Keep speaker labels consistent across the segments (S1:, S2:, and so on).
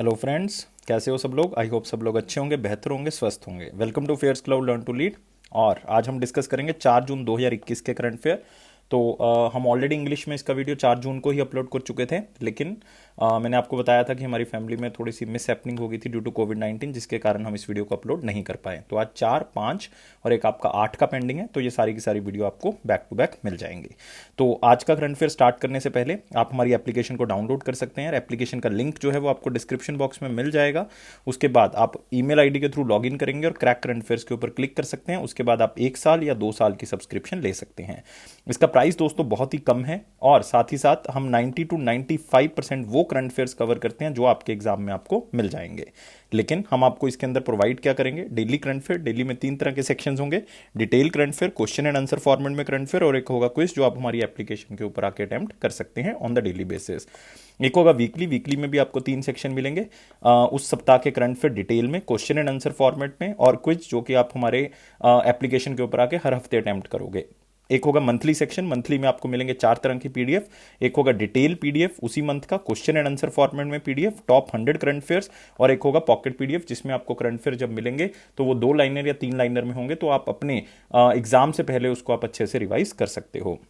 S1: Hello friends, कैसे हो सब लोग। आई होप सब लोग अच्छे होंगे, बेहतर होंगे, स्वस्थ होंगे। Welcome to fairs cloud learn to lead. और आज हम डिस्कस करेंगे 4 जून 2021 के करंट फेयर। तो हम ऑलरेडी इंग्लिश में इसका वीडियो 4 जून को ही अपलोड कर चुके थे, लेकिन मैंने आपको बताया था कि हमारी फैमिली में थोड़ी सी मिस हैपनिंग हो गई थी ड्यू टू कोविड-19, जिसके कारण हम इस वीडियो को अपलोड नहीं कर पाए। तो आज 4, 5 और एक आपका 8 का पेंडिंग है, तो ये सारी की सारी वीडियो आपको बैक टू बैक मिल जाएंगी। तो आज का करंट फेयर स्टार्ट करने से पहले आप हमारी एप्लीकेशन को डाउनलोड कर सकते हैं। एप्लीकेशन का लिंक जो है वो आपको डिस्क्रिप्शन बॉक्स में मिल जाएगा। उसके बाद आप ईमेल आईडी के थ्रू लॉगिन करेंगे और क्रैक करंट फेयर्स के ऊपर क्लिक कर सकते हैं। उसके बाद आप 1 साल या 2 साल की सब्सक्रिप्शन ले सकते हैं। इसका प्राइस दोस्तों बहुत ही कम है और साथ ही साथ हम 90 to 95% वो करंट फेयर्स कवर करते हैं जो आपके एग्जाम में आपको मिल जाएंगे। लेकिन हम आपको इसके अंदर प्रोवाइड क्या करेंगे, डेली करंट फेयर। डेली में 3 तरह के सेक्शंस होंगे, detail current fair, question and answer format में करंट फेयर, और एक होगा क्विज जो आप हमारी एप्लीकेशन के ऊपर आके अटेम्प्ट कर सकते हैं ऑन द डेली बेसिस। एक होगा वीकली। वीकली में भी आपको 3 सेक्शन मिलेंगे। उस सप्ताह के करंट फेयर डिटेल में, क्वेश्चन एंड आंसर फॉर्मेट में, और क्विज जो कि आप हमारे एप्लीकेशन के ऊपर आके हर हफ्ते अटेम्प्ट करोगे। एक होगा मंथली सेक्शन। मंथली में आपको मिलेंगे 4 तरह की पीडीएफ। एक होगा डिटेल पीडीएफ उसी मंथ का, क्वेश्चन एंड आंसर फॉर्मेट में पीडीएफ, टॉप 100 करंट फेयर्स, और एक होगा पॉकेट पीडीएफ जिसमें आपको करंट फेयर जब मिलेंगे तो वो 2 लाइनर या 3 लाइनर में होंगे, तो आप अपने एग्जाम से पहले उसको आप अच्छे से रिवाइज कर सकते हो।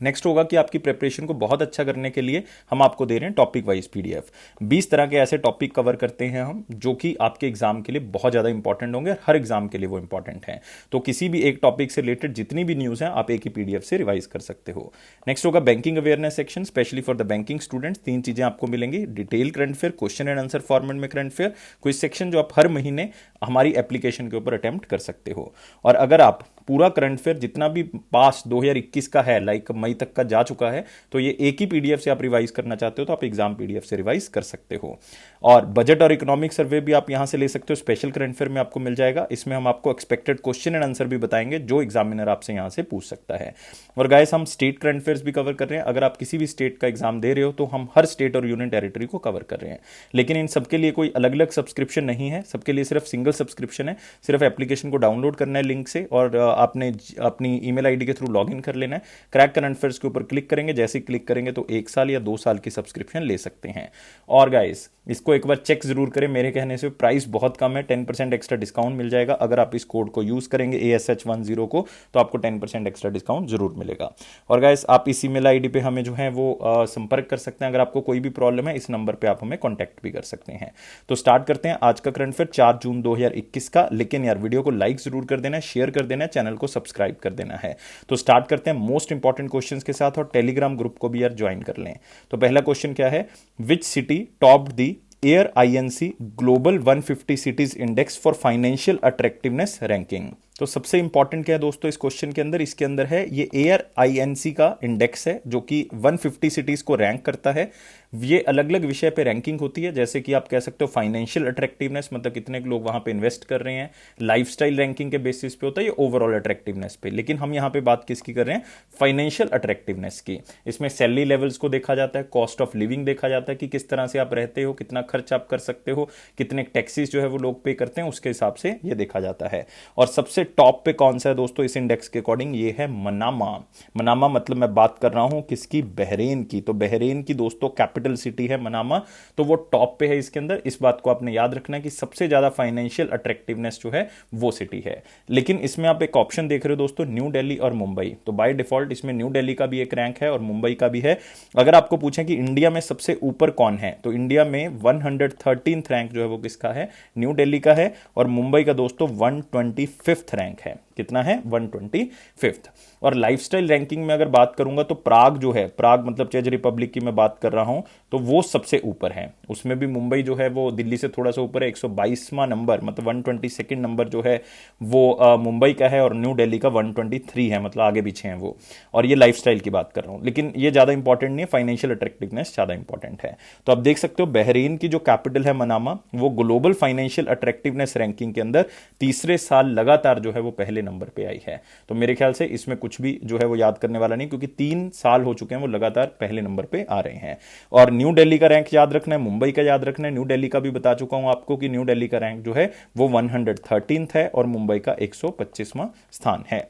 S1: नेक्स्ट होगा कि आपकी प्रिपरेशन को बहुत अच्छा करने के लिए हम आपको दे रहे हैं टॉपिक वाइज पीडीएफ। 20 तरह के ऐसे टॉपिक कवर करते हैं हम जो कि आपके एग्जाम के लिए बहुत ज़्यादा इंपॉर्टेंट होंगे, हर एग्जाम के लिए वो इंपॉर्टेंट हैं। तो किसी भी एक टॉपिक से रिलेटेड जितनी भी न्यूज़ हैं आप एक ही पीडीएफ से रिवाइज कर सकते हो। नेक्स्ट होगा banking awareness section, specially for the banking students. 3 चीज़ें आपको मिलेंगी, detail current fair, question and answer format में करंट फेयर, क्विज सेक्शन जो आप हर महीने हमारी एप्लीकेशन के ऊपर अटेम्प्ट कर सकते हो। और अगर आप पूरा करंट फेयर जितना भी पास 2021 का है, लाइक मई तक का जा चुका है, तो ये एक ही पीडीएफ से आप रिवाइज करना चाहते हो तो आप एग्जाम पीडीएफ से रिवाइज कर सकते हो। और बजट और इकोनॉमिक सर्वे भी आप यहां से ले सकते हो, स्पेशल करंट फेयर में आपको मिल जाएगा। इसमें हम आपको एक्सपेक्टेड क्वेश्चन एंड आंसर भी बताएंगे जो एग्जामिनर आपसे यहां से पूछ सकता है। और गाइस, हम स्टेट करंट फेयर्स भी कवर कर रहे हैं। अगर आप किसी भी स्टेट का एग्जाम दे रहे हो तो हम हर स्टेट और यूनियन टेरिटरी को कवर कर रहे हैं, लेकिन इन सबके लिए कोई अलग अलग सब्सक्रिप्शन नहीं है। सबके लिए सिर्फ सिंगल सब्सक्रिप्शन है। सिर्फ एप्लीकेशन को डाउनलोड करना है लिंक से और आपने अपनी ईमेल आईडी के थ्रू लॉगिन कर लेना है। क्रैक करंट फेयर्स के ऊपर क्लिक करेंगे, जैसे ही क्लिक करेंगे तो 1 साल या 2 साल की सब्सक्रिप्शन ले सकते हैं। और गाइस, इसको एक बार चेक जरूर करें, मेरे कहने से प्राइस बहुत कम है। 10% एक्स्ट्रा डिस्काउंट मिल जाएगा अगर आप इस कोड को यूज करेंगे ASH10 को, तो आपको 10% एक्स्ट्रा डिस्काउंट जरूर मिलेगा। और गाइस, आप इस ईमेल आईडी पे हमें जो है वो संपर्क कर सकते हैं। अगर आपको कोई भी प्रॉब्लम है, इस नंबर पे आप हमें कॉन्टैक्ट भी कर सकते हैं। तो स्टार्ट करते हैं आज का करंट फेयर 4 जून 2021 का। लेकिन यार, वीडियो को लाइक जरूर कर देना है, शेयर कर देना है, चैनल को सब्सक्राइब कर देना है। तो स्टार्ट करते हैं मोस्ट इंपॉर्टेंट क्वेश्चंस के साथ, और टेलीग्राम ग्रुप को भी यार ज्वाइन कर लें। तो पहला क्वेश्चन क्या है, which city topped the air INC global 150 cities index for financial attractiveness ranking. तो सबसे इंपॉर्टेंट क्या है दोस्तों इस क्वेश्चन के अंदर, इसके अंदर है ये एयर आईएनसी का इंडेक्स है जो कि 150 सिटीज को रैंक करता है। ये अलग अलग विषय पे रैंकिंग होती है, जैसे कि आप कह सकते हो फाइनेंशियल अट्रैक्टिवनेस, मतलब कितने लोग वहां पे इन्वेस्ट कर रहे हैं। लाइफस्टाइल रैंकिंग के बेसिस पे होता है ये ओवरऑल अट्रैक्टिवनेस पे, लेकिन हम यहां पे बात किसकी कर रहे हैं, फाइनेंशियल अट्रैक्टिवनेस की। इसमें सैलरी लेवल्स को देखा जाता है, कॉस्ट ऑफ लिविंग देखा जाता है कि किस तरह से आप रहते हो, कितना खर्च आप कर सकते हो, कितने टैक्सेस जो है वो लोग पे करते हैं, उसके हिसाब से ये देखा जाता है। और सबसे टॉप पे कौन सा है दोस्तों इस इंडेक्स के अकॉर्डिंग, ये है मनामा। मनामा मतलब मैं बात कर रहा हूं किसकी, बहरेन की। तो बहरेन की दोस्तों कैपिटल सिटी है मनामा, तो वो टॉप पे है इसके अंदर। इस बात को आपने याद रखना है कि सबसे ज्यादा फाइनेंशियल अट्रैक्टिवनेस जो है वो सिटी है। लेकिन इसमें आप एक ऑप्शन देख रहे हो दोस्तों, न्यू दिल्ली और मुंबई। तो बाय डिफॉल्ट इसमें न्यू दिल्ली का भी एक रैंक है और मुंबई का भी है। अगर आपको पूछें कि इंडिया में सबसे ऊपर कौन है, तो इंडिया में 113th रैंक जो है वो किसका है, न्यू दिल्ली का है। और मुंबई का दोस्तों 125th रैंक है। कितना है, 125th। और लाइफस्टाइल रैंकिंग में अगर बात करूंगा तो प्राग जो है, प्राग मतलब चेक रिपब्लिक की मैं बात कर रहा हूं, तो वो सबसे ऊपर है। उसमें भी मुंबई जो है वो दिल्ली से थोड़ा सा ऊपर है, 122वां नंबर, मतलब 122nd नंबर जो है वो मुंबई का है। और न्यू दिल्ली का 123 है, मतलब आगे पीछे हैं वो। और ये लाइफस्टाइल की बात कर रहा हूं, लेकिन ये ज्यादा इंपॉर्टेंट नहीं है, फाइनेंशियल अट्रैक्टिवनेस ज्यादा इंपॉर्टेंट है। तो आप देख सकते हो बहरीन की जो कैपिटल है मनामा, वो ग्लोबल फाइनेंशियल अट्रैक्टिवनेस रैंकिंग के अंदर तीसरे साल लगातार जो है वो पहले नंबर पे आई है। तो मेरे ख्याल से इसमें कुछ भी जो है वो याद करने वाला नहीं, क्योंकि 3 साल हो चुके हैं वो लगातार पहले नंबर पे आ रहे हैं। और न्यू दिल्ली का रैंक याद रखना है, मुंबई का याद रखना है। न्यू दिल्ली का भी बता चुका हूं आपको कि न्यू दिल्ली का रैंक जो है वो 113th है और मुंबई का 125वां स्थान है।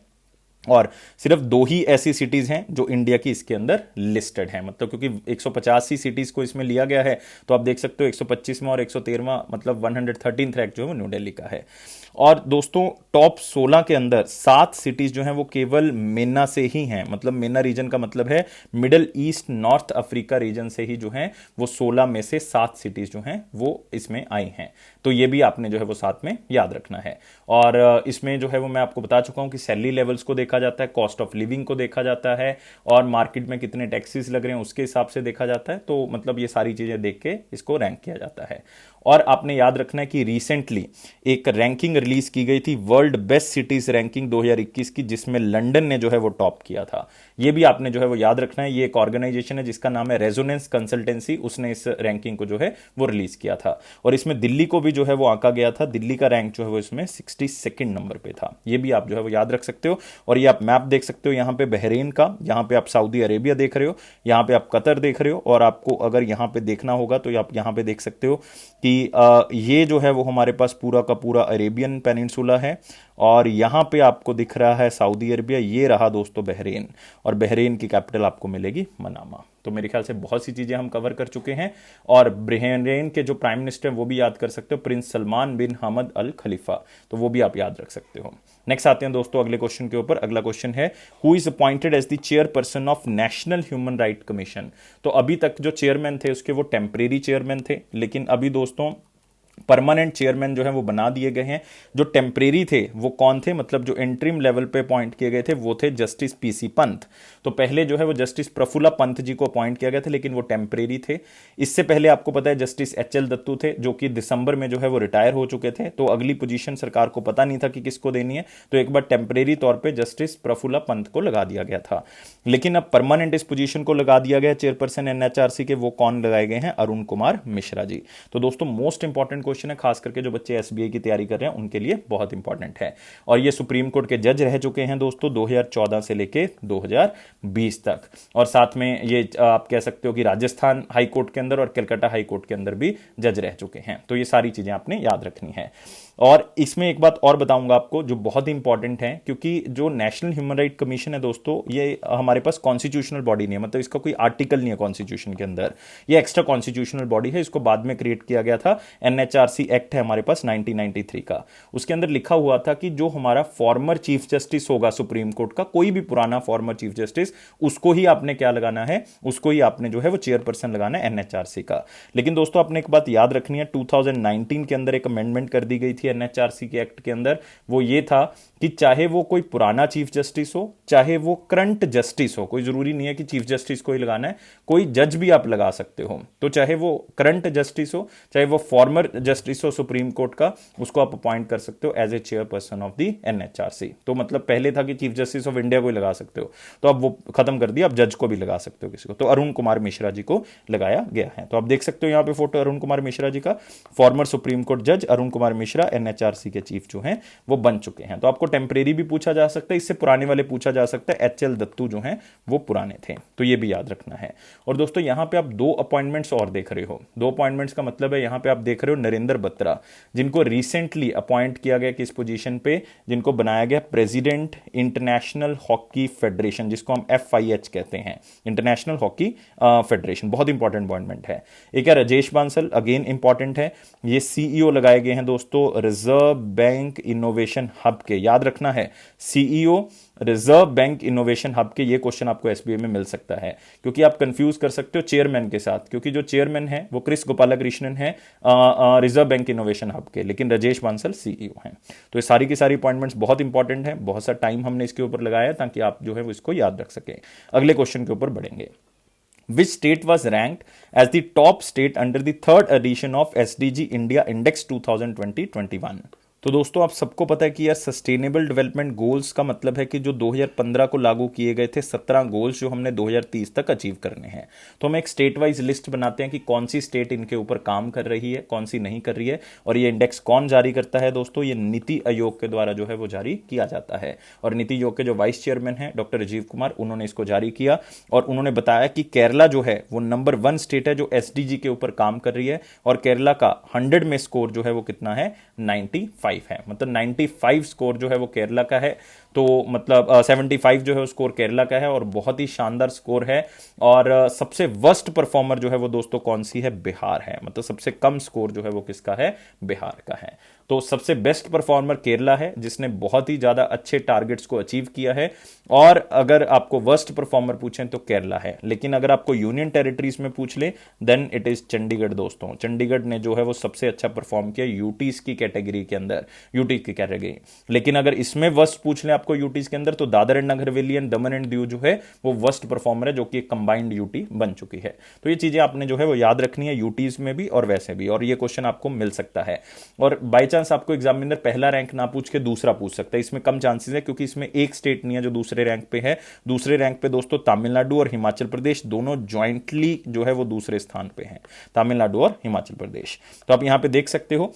S1: और सिर्फ 2 ही ऐसी सिटीज हैं जो इंडिया की इसके अंदर लिस्टेड है, मतलब क्योंकि 150 ही सिटीज को इसमें लिया गया है, तो आप देख सकते हो 125वां और 113वां मतलब 113th रैंक जो है वो न्यू दिल्ली का है। और दोस्तों टॉप 16 के अंदर 7 सिटीज जो हैं वो केवल मेना से ही हैं, मतलब मेना रीजन का मतलब है middle east north Africa reason से ही जो हैं वो 16 में से 7 सिटीज जो हैं वो इसमें आई हैं। तो ये भी आपने जो है वो साथ में याद रखना है। और इसमें जो है वो मैं आपको बता चुका हूं कि सैलरी लेवल्स को देखा जाता है, कॉस्ट ऑफ लिविंग को देखा जाता है, और मार्केट में कितने टैक्सेस लग रहे हैं उसके हिसाब से देखा जाता है। तो मतलब ये सारी चीजें देख के इसको रैंक किया जाता है। और आपने याद रखना है कि रिसेंटली एक रैंकिंग रिलीज की गई थी वर्ल्ड बेस्ट सिटीज रैंकिंग 2021 की, जिसमें लंदन ने जो है वो टॉप किया था। ये भी आपने जो है वो याद रखना है। ये एक ऑर्गेनाइजेशन है जिसका नाम है रेजोनेंस कंसल्टेंसी, उसने इस रैंकिंग को जो है वो रिलीज किया था। और इसमें दिल्ली को भी जो है वो आंका गया था, दिल्ली का रैंक जो है वो इसमें 62nd नंबर पे था। ये भी आप जो है वो याद रख सकते हो। और ये आप मैप देख सकते हो यहाँ पे बहरीन का, यहाँ पे आप सऊदी अरेबिया देख रहे हो, यहाँ पे आप कतर देख रहे हो, और आपको अगर यहाँ पे देखना होगा तो आप यहाँ पे देख सकते हो कि ये जो है वो हमारे पास पूरा का पूरा अरेबियन पेनिनसुला है, और यहाँ पे आपको दिख रहा है सऊदी अरेबिया, ये रहा दोस्तों बहरीन, और बहरीन की कैपिटल आपको मिलेगी मनामा। तो मेरे ख्याल से बहुत सी चीजें हम कवर कर चुके हैं। और बहरीन के जो प्राइम मिनिस्टर वो भी याद कर सकते हो, प्रिंस सलमान बिन हमद अल खलीफा, तो वो भी आप याद रख सकते हो। नेक्स्ट आते हैं दोस्तों अगले क्वेश्चन के ऊपर। अगला क्वेश्चन है who is appointed as the chairperson of national human right commission. तो अभी तक जो चेयरमैन थे उसके वो टेम्परेरी चेयरमैन थे, लेकिन अभी दोस्तों परमानेंट चेयरमैन जो है वो बना दिए गए हैं। जो टेम्परेरी थे वो कौन थे, मतलब जो इंटरिम लेवल पे अपॉइंट किए गए थे वो थे जस्टिस पीसी पंत। तो पहले जो है वो जस्टिस प्रफुल्ला पंत जी को अपॉइंट किया गया था, लेकिन वो टेम्परेरी थे। इससे पहले आपको पता है जस्टिस एचएल दत्तू थे, जो कि दिसंबर में जो है वो रिटायर हो चुके थे। तो अगली पोजीशन सरकार को पता नहीं था कि किसको देनी है, तो एक बार टेम्परेरी तौर पर जस्टिस प्रफुल्ला पंत को लगा दिया गया था। लेकिन अब परमानेंट इस पोजीशन को लगा दिया गया चेयरपर्सन एनएचआरसी के, वो कौन लगाए गए हैं, अरुण कुमार मिश्रा जी। तो दोस्तों मोस्ट इंपॉर्टेंट क्वेश्चन है, खास करके जो बच्चे एसबीआई की तैयारी कर रहे हैं उनके लिए बहुत इंपॉर्टेंट है। और ये सुप्रीम कोर्ट के जज रह चुके हैं दोस्तों 2014 से लेके 2020 तक, और साथ में ये आप कह सकते हो कि राजस्थान हाई कोर्ट के अंदर और कलकत्ता हाई कोर्ट के अंदर भी जज रह चुके हैं। तो ये सारी चीजें आपने याद रखनी है। और इसमें एक बात और बताऊंगा आपको जो बहुत ही इंपॉर्टेंट है, क्योंकि जो नेशनल ह्यूमन राइट कमीशन है दोस्तों, ये हमारे पास कॉन्स्टिट्यूशनल बॉडी नहीं है, मतलब इसका कोई आर्टिकल नहीं है कॉन्स्टिट्यूशन के अंदर, ये एक्स्ट्रा कॉन्स्टिट्यूशनल बॉडी है, इसको बाद में क्रिएट किया गया था। एनएचआरसी एक्ट है हमारे पास 1993 का, उसके अंदर लिखा हुआ था कि जो हमारा फॉर्मर चीफ जस्टिस होगा सुप्रीम कोर्ट का, कोई भी पुराना फॉर्मर चीफ जस्टिस, उसको ही आपने क्या लगाना है, उसको ही आपने जो है वो चेयरपर्सन लगाना है एनएचआरसी का। लेकिन दोस्तों आपने एक बात याद रखनी है, 2019 के अंदर एक अमेंडमेंट कर दी गई थी एनएचआरसी के एक्ट के अंदर, वो ये था कि चाहे वो कोई पुराना चीफ जस्टिस हो, चाहे वो करंट जस्टिस हो, कोई जरूरी नहीं है कि चीफ जस्टिस को ही लगाना है, कोई जज भी आप लगा सकते हो। तो चाहे वो करंट जस्टिस हो, चाहे वो फॉर्मर जस्टिस हो सुप्रीम कोर्ट का, उसको आप अपॉइंट कर सकते हो as a chairperson of the NHRC. तो मतलब पहले था कि चीफ जस्टिस ऑफ इंडिया को ही लगा सकते हो, तो अब वो खत्म कर दिया, अब जज को भी लगा सकते हो किसी को। तो अरुण कुमार मिश्रा जी को लगाया गया है। तो आप देख सकते हो यहाँ पे फोटो अरुण कुमार मिश्रा जी का, फॉर्मर सुप्रीम कोर्ट जज अरुण कुमार मिश्रा एनएचआरसी के चीफ जो हैं वो बन चुके हैं। तो आपको टेम्परेरी भी पूछा जा सकता है, इससे पुराने वाले पूछा जा सकता है, एचएल दत्तू जो हैं वो पुराने थे, तो ये भी याद रखना है। और दोस्तों यहां पे आप 2 अपॉइंटमेंट्स और देख रहे हो, 2 अपॉइंटमेंट्स का मतलब है यहां पे आप देख रहे हो नरेंद्र बत्रा, जिनको रिसेंटली अपॉइंट किया गया किस पोजीशन पे, जिनको बनाया गया प्रेसिडेंट इंटरनेशनल हॉकी फेडरेशन, जिसको हम FIH कहते हैं, इंटरनेशनल हॉकी फेडरेशन। बहुत इंपॉर्टेंट अपॉइंटमेंट है। एक है राजेश बांसल, अगेन इंपॉर्टेंट है, ये सीईओ लगाए गए हैं दोस्तों रिजर्व बैंक इनोवेशन हब के, याद रखना है CEO reserve bank innovation hub के। ये क्वेश्चन आपको एसबीआई में मिल सकता है, क्योंकि आप कंफ्यूज कर सकते हो चेयरमैन के साथ, क्योंकि जो चेयरमैन है वो क्रिस गोपालकृष्णन है रिजर्व बैंक इनोवेशन हब के, लेकिन राजेश बांसल सीईओ हैं। तो ये सारी की सारी अपॉइंटमेंट्स बहुत इंपॉर्टेंट है, बहुत सा टाइम हमने इसके ऊपर लगाया ताकि आप जो है वो इसको याद रख सकें। अगले क्वेश्चन के ऊपर बढ़ेंगे। Which state was ranked as the top state under the 3rd edition of SDG India Index 2020-21? तो दोस्तों आप सबको पता है कि यार सस्टेनेबल डेवलपमेंट गोल्स का मतलब है कि जो 2015 को लागू किए गए थे 17 गोल्स जो हमने 2030 तक अचीव करने हैं। तो हम एक स्टेट वाइज लिस्ट बनाते हैं कि कौन सी स्टेट इनके ऊपर काम कर रही है, कौन सी नहीं कर रही है। और ये इंडेक्स कौन जारी करता है दोस्तों, ये नीति आयोग के द्वारा जो है वो जारी किया जाता है। और नीति आयोग के जो वाइस चेयरमैन है डॉक्टर राजीव कुमार, उन्होंने इसको जारी किया और उन्होंने बताया कि केरला जो है वो नंबर 1 स्टेट है जो एसडीजी के ऊपर काम कर रही है। और केरला का 100 में स्कोर जो है वो कितना है, 95 है, मतलब 95 स्कोर जो है वो केरला का है। तो मतलब 75 जो है वो स्कोर केरला का है और बहुत ही शानदार स्कोर है। और सबसे वर्स्ट परफॉर्मर जो है वो दोस्तों कौन सी है, बिहार है। मतलब सबसे कम स्कोर जो है वो किसका है, बिहार का है। तो सबसे बेस्ट परफॉर्मर केरला है जिसने बहुत ही ज्यादा अच्छे टारगेट्स को अचीव किया है। और अगर आपको वर्स्ट परफॉर्मर पूछें तो केरला है, लेकिन अगर आपको यूनियन टेरिटरीज में पूछ ले देन इट इज चंडीगढ़ दोस्तों। चंडीगढ़ ने जो है वो सबसे अच्छा परफॉर्म किया यूटीज की कैटेगरी के अंदर, यूटीज की कैटेगरी। लेकिन अगर इसमें वर्स्ट पूछ ले आपको यूटीज के अंदर तो Dadar and Nagar Haveli and Daman and Diu जो है वो वर्स्ट परफॉर्मर है, जो कि एक कंबाइंड यूटी बन चुकी है। तो ये चीजें आपने जो है वो याद रखनी है यूटीज में भी और वैसे भी, और ये क्वेश्चन आपको मिल सकता है। और बाई चांस आपको एग्जामिनर पहला रैंक ना पूछ के दूसरा पूछ सकता है, इसमें कम चांसेस है क्योंकि इसमें एक स्टेट नहीं है जो दूसरे रैंक पे है। दूसरे रैंक पे दोस्तों तमिलनाडु और हिमाचल प्रदेश दोनों ज्वाइंटली जो है वो दूसरे स्थान पे हैं, तमिलनाडु और हिमाचल प्रदेश। तो आप यहां पे देख सकते हो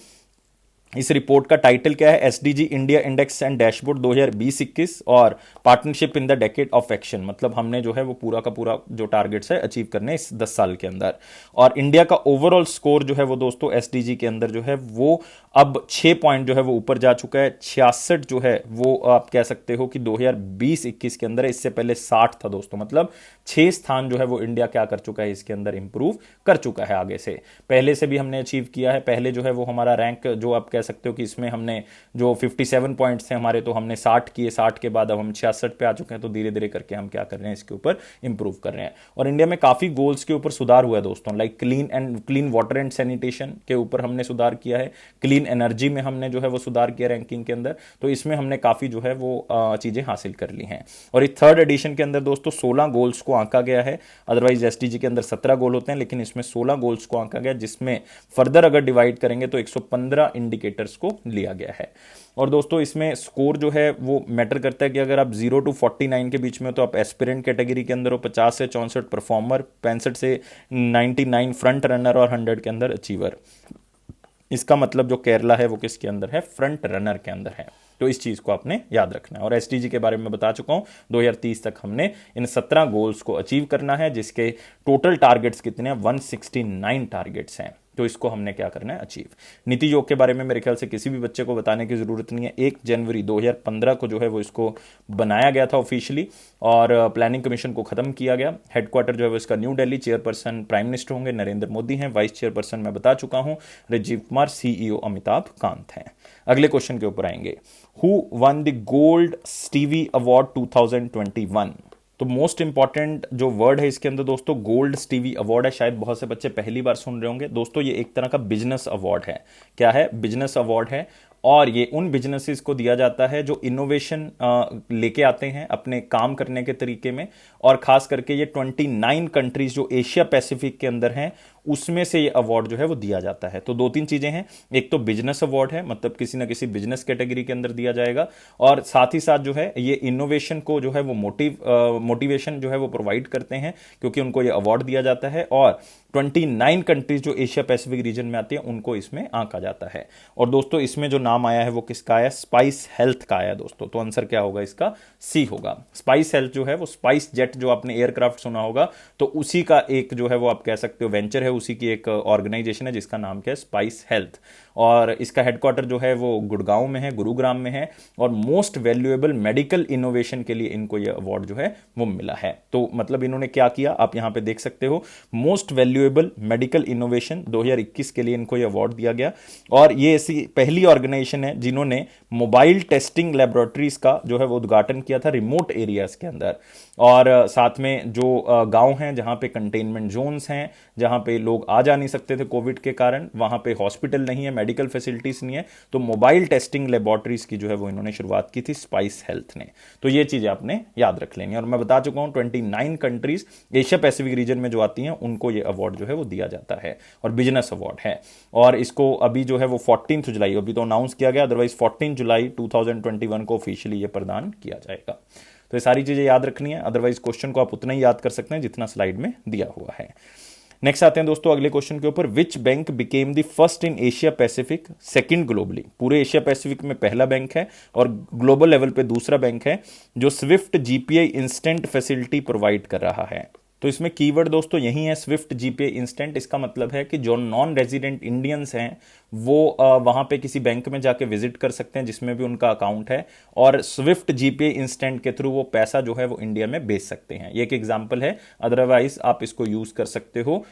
S1: इस रिपोर्ट का टाइटल क्या है, SDG India index and dashboard 2020-21 और partnership in the decade of action. मतलब हमने जो है वो पूरा का पूरा जो टारगेट्स है अचीव करने इस 10 साल के अंदर। और इंडिया का ओवरऑल स्कोर जो है वो दोस्तों एसडीजी के अंदर जो है वो अब 6 पॉइंट जो है वो ऊपर जा चुका है। 66 जो है वो आप कह सकते हो कि 2020-21 के अंदर है, इससे पहले 60 था दोस्तों। मतलब 6 स्थान जो है वो इंडिया क्या कर चुका है, इसके अंदर इंप्रूव कर चुका है आगे से। पहले से भी हमने अचीव किया है। पहले जो है वो हमारा रैंक जो आप कह सकते हो कि इसमें हमने जो 57 पॉइंट्स थे हमारे, तो हमने 60 किए, 60 के बाद अब हम 66 पे आ चुके हैं। तो धीरे धीरे करके हम क्या कर रहे हैं, इसके ऊपर इंप्रूव कर रहे हैं। और इंडिया में काफी गोल्स के ऊपर सुधार हुआ है दोस्तों, like clean water and sanitation के ऊपर हमने सुधार किया है, क्लीन एनर्जी में हमने जो है वो सुधार किया रैंकिंग के अंदर। तो इसमें हमने काफी जो है वो चीजें हासिल कर ली हैं। और इस थर्ड एडिशन के अंदर दोस्तों 16 गोल्स को आंका गया है। अदरवाइज एसटीजी के अंदर 17 गोल होते हैं, लेकिन इसमें 16 गोल्स को आंका गया, जिसमें फर्दर अगर डिवाइड करेंगे तो 115 इंडिकेटर्स को लिया गया है। और दोस्तों इसमें स्कोर जो है वो मैटर करता है कि अगर आप 0 to 49 के बीच में हो तो आप एस्पिरेंट कैटेगरी के अंदर हो, 50 से 64 परफॉर्मर, 65 से 99 फ्रंट रनर और 100 के अंदर अचीवर। इसका मतलब जो केरला है वो किसके अंदर है, फ्रंट रनर के अंदर है। तो इस चीज को आपने याद रखना है। और एसटीजी के बारे में बता चुका हूं, 2030 तक हमने इन 17 गोल्स को अचीव करना है, जिसके टोटल टारगेट्स कितने हैं, 169 टारगेट्स हैं। तो इसको हमने क्या करना है, अचीव। नीति योग के बारे में मेरे ख्याल से किसी भी बच्चे को बताने की जरूरत नहीं है। 1 जनवरी 2015 को जो है वो इसको बनाया गया था ऑफिशियली, और प्लानिंग कमीशन को खत्म किया गया। हेडक्वार्टर जो है वो इसका new Delhi, chairperson prime minister होंगे नरेंद्र मोदी हैं, वाइस चेयरपर्सन मैं बता चुका हूं राजीव कुमार, सीईओ अमिताभ कांत हैं। अगले क्वेश्चन के ऊपर आएंगे, who one the gold Stevie award 2021। तो मोस्ट इंपॉर्टेंट जो वर्ड है इसके अंदर दोस्तों गोल्ड स्टीवी अवार्ड है। शायद बहुत से बच्चे पहली बार सुन रहे होंगे दोस्तों, ये एक तरह का बिजनेस अवार्ड है। क्या है, बिजनेस अवार्ड है। और ये उन बिजनेसेस को दिया जाता है जो इनोवेशन लेके आते हैं अपने काम करने के तरीके में। और खास करके ये 29 कंट्रीज जो एशिया पैसिफिक के अंदर हैं उसमें से ये अवार्ड जो है वो दिया जाता है। तो 2-3 चीजें हैं, एक तो बिजनेस अवार्ड है, मतलब किसी ना किसी बिजनेस कैटेगरी के अंदर दिया जाएगा, और साथ ही साथ जो है ये इनोवेशन को जो है वो मोटिवेशन जो है वो प्रोवाइड करते हैं, क्योंकि उनको ये अवार्ड दिया जाता है। और 29 कंट्रीज जो एशिया पैसिफिक रीजन में आती है उनको इसमें आंका जाता है। और दोस्तों इसमें जो नाम आया है वो किसका आया, स्पाइस हेल्थ का आया दोस्तों। तो आंसर क्या होगा इसका, सी होगा। स्पाइस हेल्थ जो है वो स्पाइस जेट जो आपने एयरक्राफ्ट सुना होगा, तो उसी का एक जो है वो आप कह सकते हो वेंचर है, उसी की एक ऑर्गेनाइजेशन है जिसका नाम क्या है, स्पाइस हेल्थ। और इसका हेडक्वार्टर जो है वो गुड़गांव में है, गुरुग्राम में है। और मोस्ट वैल्यूएबल मेडिकल इनोवेशन के लिए इनको ये अवार्ड जो है वो मिला है। तो मतलब इन्होंने क्या किया आप यहां पे देख सकते हो, मोस्ट वैल्यूएबल मेडिकल इनोवेशन 2021 के लिए इनको ये अवार्ड दिया गया। और ये ऐसी पहली ऑर्गेनाइजेशन है जिन्होंने मोबाइल टेस्टिंग लेबोरेटरीज का जो है वो उद्घाटन किया था रिमोट एरियाज के अंदर। और साथ में जो गांव हैं जहां पे कंटेनमेंट जोन्स हैं, जहां पे लोग आ जा नहीं सकते थे कोविड के कारण, वहां पे हॉस्पिटल नहीं है, मेडिकल फैसिलिटीज नहीं है, तो मोबाइल टेस्टिंग लेबोरेटरीज की जो है वो इन्होंने शुरुआत की थी स्पाइस हेल्थ ने। तो ये चीजें आपने याद रख लेनी। और मैं बता चुका हूं 29 कंट्रीज एशिया पैसिफिक रीजन में जो आती हैं उनको ये अवार्ड जो है वो दिया जाता है, और बिजनेस अवार्ड है। और इसको अभी जो है वो 14 जुलाई, अभी तो अनाउंस किया गया, अदरवाइज 14 जुलाई 2021 को ऑफिशियली ये प्रदान किया जाएगा। तो ये सारी चीजें याद रखनी है, अदरवाइज क्वेश्चन को आप उतना ही याद कर सकते हैं जितना स्लाइड में दिया हुआ है। नेक्स्ट आते हैं दोस्तों अगले क्वेश्चन के ऊपर, which bank became the first in Asia Pacific second globally. पूरे एशिया पैसिफिक में पहला बैंक है और ग्लोबल लेवल पे दूसरा बैंक है जो Swift GPI instant facility provide कर रहा है। तो इसमें कीवर्ड दोस्तों यही है, स्विफ्ट जीपे इंस्टेंट। इसका मतलब है कि जो नॉन रेजिडेंट इंडियंस हैं वो वहां पे किसी बैंक में जाके विजिट कर सकते हैं जिसमें भी उनका अकाउंट है, और स्विफ्ट जीपे इंस्टेंट के थ्रू वो पैसा जो है वो इंडिया में भेज सकते हैं। ये एक एग्जांपल है, अदरवाइज आप इसको यूज कर सकते हो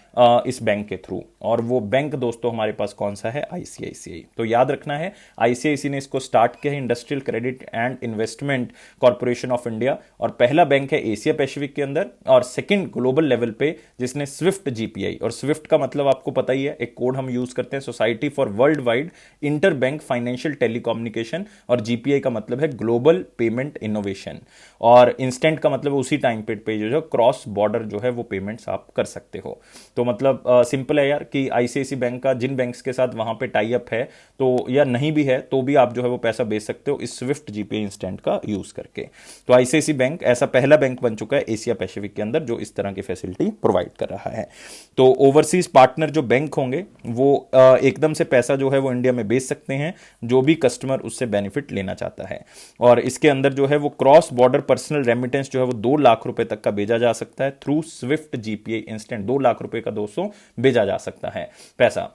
S1: इस बैंक के थ्रू। और वो बैंक दोस्तों हमारे पास कौन सा है, आईसीआईसीआई। तो याद रखना है, आईसीआईसीआई ने इसको स्टार्ट किया है, industrial credit and investment corporation of India, और पहला बैंक है एशिया पैसिफिक के अंदर, और सेकंड ग्लोबल लेवल पे जिसने स्विफ्ट जीपीआई। और स्विफ्ट का मतलब आपको पता ही है, एक कोड हम यूज करते हैं, society for world wide inter bank financial telecommunication, और जीपीआई का मतलब है ग्लोबल पेमेंट इनोवेशन, और इंस्टेंट का मतलब उसी टाइम पे जो क्रॉस बॉर्डर जो है वो पेमेंट्स आप कर सकते हो। तो मतलब सिंपल है यार कि आईसीआईसी बैंक का जिन बैंक्स के साथ वहां पे टाई अप है, तो या नहीं भी है तो भी आप जो है वो पैसा भेज सकते हो इस स्विफ्ट जीपीआई इंस्टेंट का यूज करके। तो आईसीआईसी बैंक ऐसा पहला बैंक बन चुका है एशिया पैसिफिक के अंदर जो इस तरह की फैसिलिटी प्रोवाइड कर रहा है। तो ओवरसीज पार्टनर जो बैंक होंगे वो एकदम से पैसा जो है वो इंडिया में भेज सकते हैं, जो भी कस्टमर उससे बेनिफिट लेना चाहता है। और इसके अंदर जो है वो क्रॉस बॉर्डर पर्सनल रेमिटेंस जो है वो 2 लाख रुपए तक का भेजा जा सकता है through Swift GPI instant. 2 lakh रुपए का दोस्तों भेजा जा सकता है पैसा।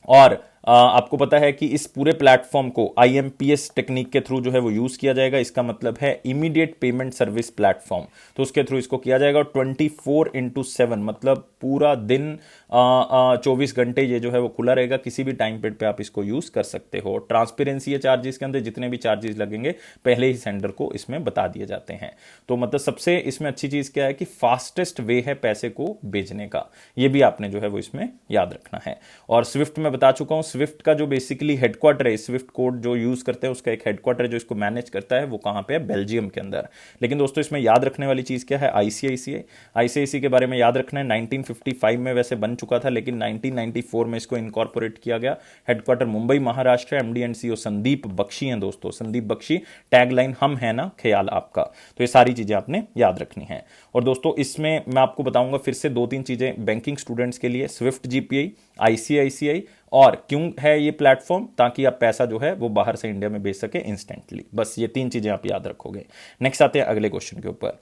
S1: और आपको पता है कि इस पूरे प्लेटफॉर्म को आईएमपीएस टेक्निक के थ्रू जो है वो यूज किया जाएगा। इसका मतलब है इमीडिएट पेमेंट सर्विस प्लेटफॉर्म, तो उसके थ्रू इसको किया जाएगा। 24/7 मतलब पूरा दिन 24 घंटे ये जो है वो खुला रहेगा, किसी भी टाइम पीरियड पे आप इसको यूज कर सकते हो। ट्रांसपेरेंसी है चार्जेस के अंदर, जितने भी चार्जेस लगेंगे पहले ही सेंडर को इसमें बता दिए जाते हैं। तो मतलब सबसे इसमें अच्छी चीज क्या है कि फास्टेस्ट वे है पैसे को भेजने का, ये भी आपने जो है वो इसमें याद रखना है। और स्विफ्ट में बता चुका हूं, स्विफ्ट का जो बेसिकली हेडक्वार्टर है, स्विफ्ट कोड जो यूज करते हैं उसका एक हेडक्वार्टर है जो इसको मैनेज करता है, वो कहां पे है, बेल्जियम के अंदर। लेकिन दोस्तों इसमें याद रखने वाली चीज क्या है, आईसीआईसीआई। आईसीआईसीआई के बारे में याद रखना है, 1955 में वैसे बन चुका था, लेकिन 1994 में इसको इनकॉर्पोरेट किया गया। हेडक्वार्टर मुंबई महाराष्ट्र है। MD and CEO Sandeep Bakhshi हैं दोस्तों, संदीप बख्शी। टैगलाइन हम है ना ख्याल आपका। तो ये सारी चीजें आपने याद रखनी है। और दोस्तों इसमें मैं आपको बताऊंगा फिर से 2-3 चीजें बैंकिंग स्टूडेंट्स के लिए, स्विफ्ट जीपीआई, आईसीआईसीआई, और क्यों है ये प्लेटफॉर्म, ताकि आप पैसा जो है वो बाहर से इंडिया में भेज सके इंस्टेंटली। बस ये 3 चीजें आप याद रखोगे। नेक्स्ट आते हैं अगले क्वेश्चन के ऊपर।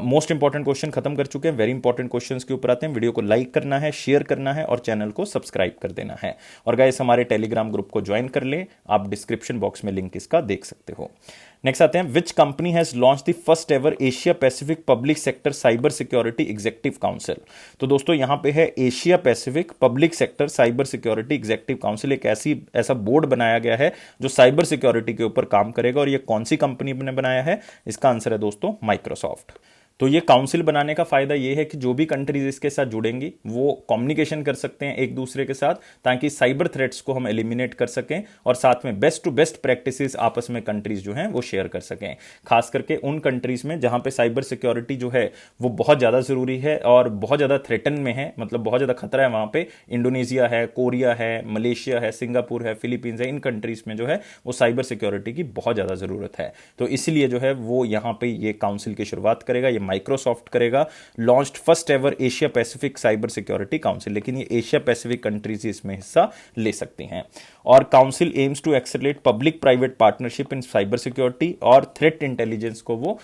S1: मोस्ट इंपॉर्टेंट क्वेश्चन खत्म कर चुके हैं, वेरी इंपॉर्टेंट क्वेश्चंस के ऊपर आते हैं। वीडियो को लाइक करना है, शेयर करना है और चैनल को सब्सक्राइब कर देना है। और गाइस हमारे टेलीग्राम ग्रुप को ज्वाइन कर ले, आप डिस्क्रिप्शन बॉक्स में लिंक इसका देख सकते हो। नेक्स्ट आते हैं, which company has launch the first ever Asia Pacific public sector cyber security executive council. तो दोस्तों यहां पे है Asia Pacific public sector cyber security executive council. एक ऐसा बोर्ड बनाया गया है जो साइबर सिक्योरिटी के ऊपर काम करेगा। और ये कौन सी कंपनी ने बनाया है, इसका आंसर है दोस्तों माइक्रोसॉफ्ट। तो ये काउंसिल बनाने का फायदा ये है कि जो भी कंट्रीज इसके साथ जुड़ेंगी वो कम्युनिकेशन कर सकते हैं एक दूसरे के साथ, ताकि साइबर थ्रेट्स को हम एलिमिनेट कर सकें, और साथ में बेस्ट टू बेस्ट प्रैक्टिसेस आपस में कंट्रीज जो हैं वो शेयर कर सकें। खास करके उन कंट्रीज में जहां पे साइबर सिक्योरिटी जो है वो बहुत ज्यादा जरूरी है और बहुत ज्यादा थ्रेटन में है, मतलब बहुत ज्यादा खतरा है। वहां पे इंडोनेशिया है, कोरिया है, मलेशिया है, सिंगापुर है, फिलीपींस है, इन कंट्रीज में जो है वो साइबर सिक्योरिटी की बहुत ज्यादा जरूरत है। तो इसलिए जो है वो यहां पे ये काउंसिल की शुरुआत करेगा, ये माइक्रोसॉफ्ट करेगा। Launched first ever Asia Pacific cyber security council, लेकिन ये एशिया पैसिफिक कंट्रीज इसमें हिस्सा ले सकती हैं। और council aims to accelerate public private partnership in cyber security और थ्रेट इंटेलिजेंस को वो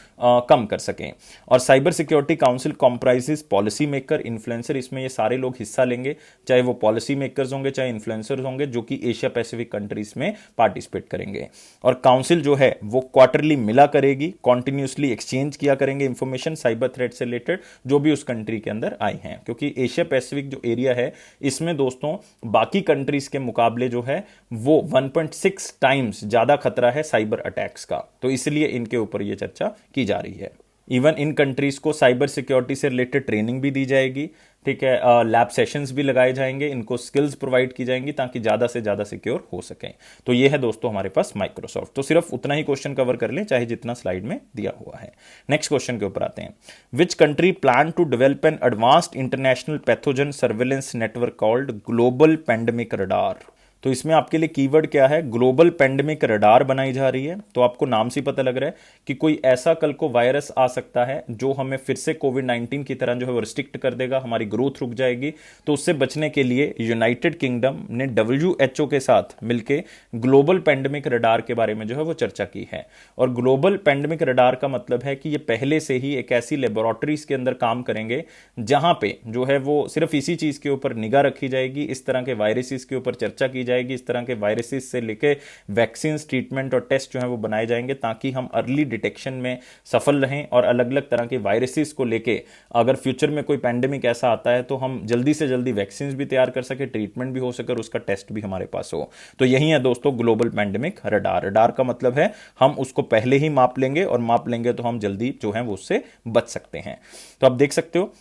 S1: कम कर सकें। और cyber security council comprises policy maker, influencer, इसमें ये सारे लोग हिस्सा लेंगे, चाहे वो पॉलिसी मेकर्स होंगे चाहे इन्फ्लुएंसर्स होंगे, जो कि एशिया पैसिफिक कंट्रीज में पार्टिसिपेट करेंगे। और काउंसिल जो है वो क्वार्टरली मिला करेगी, कॉन्टिन्यूसली एक्सचेंज किया करेंगे इंफॉर्मेशन साइबर थ्रेट से रिलेटेड जो भी उस कंट्री के अंदर आई हैं। क्योंकि एशिया पैसिफिक जो एरिया है इसमें दोस्तों बाकी कंट्रीज के मुकाबले जो है वो 1.6 टाइम्स ज्यादा खतरा है साइबर अटैक्स का। तो इसलिए इनके ऊपर ये चर्चा की जा रही है। इवन इन कंट्रीज को साइबर सिक्योरिटी से रिलेटेड ट्रेनिंग भी दी जाएगी, ठीक है, लैब सेशंस भी लगाए जाएंगे, इनको स्किल्स प्रोवाइड की जाएंगी ताकि ज्यादा से ज्यादा सिक्योर हो सकें। तो ये है दोस्तों हमारे पास माइक्रोसॉफ्ट। तो सिर्फ उतना ही क्वेश्चन कवर कर लें चाहे जितना स्लाइड में दिया हुआ है। नेक्स्ट क्वेश्चन के ऊपर आते हैं, which country plan to develop an advanced international pathogen surveillance network called global pandemic radar. तो इसमें आपके लिए कीवर्ड क्या है, ग्लोबल पेंडेमिक रडार बनाई जा रही है। तो आपको नाम से पता लग रहा है कि कोई ऐसा कल को वायरस आ सकता है जो हमें फिर से कोविड-19 की तरह जो है वो रिस्ट्रिक्ट कर देगा, हमारी ग्रोथ रुक जाएगी। तो उससे बचने के लिए यूनाइटेड किंगडम ने WHO के साथ मिलकर ग्लोबल पेंडेमिक रडार के बारे में जो है वो चर्चा की है। और ग्लोबल पेंडेमिक रडार का मतलब है कि ये पहले से ही एक ऐसी लेबोरेटरीज के अंदर काम करेंगे जहां पे जो है वो सिर्फ इसी चीज के ऊपर निगाह रखी जाएगी, इस तरह के वायरसेस के ऊपर चर्चा की जाएगी, इस तरह के वायरसेस से लेके वैक्सीन, ट्रीटमेंट और टेस्ट जो है वो बनाए जाएंगे ताकि हम अर्ली डिटेक्शन में सफल रहें और अलग अलग तरह के वायरसेस को लेके अगर फ्यूचर में कोई पैंडेमिक ऐसा आता है तो हम जल्दी से जल्दी वैक्सीन भी तैयार कर सके, ट्रीटमेंट भी हो सके और उसका टेस्ट भी हमारे पास हो। तो यही है दोस्तों ग्लोबल पैंडेमिक रडार। रडार का मतलब है हम उसको पहले ही माप लेंगे और माप लेंगे तो हम जल्दी जो है वो उससे बच सकते हैं। तो आप देख सकते हो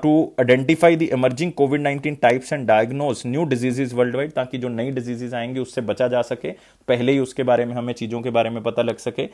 S1: टू आइडेंटिफाई द इमर्जिंग कोविड-19 types and diagnose new diseases world wide, ताकि जो नई डिजीजेज आएंगी उससे बचा जा सके, पहले ही उसके बारे में हमें चीजों के बारे में पता लग सके।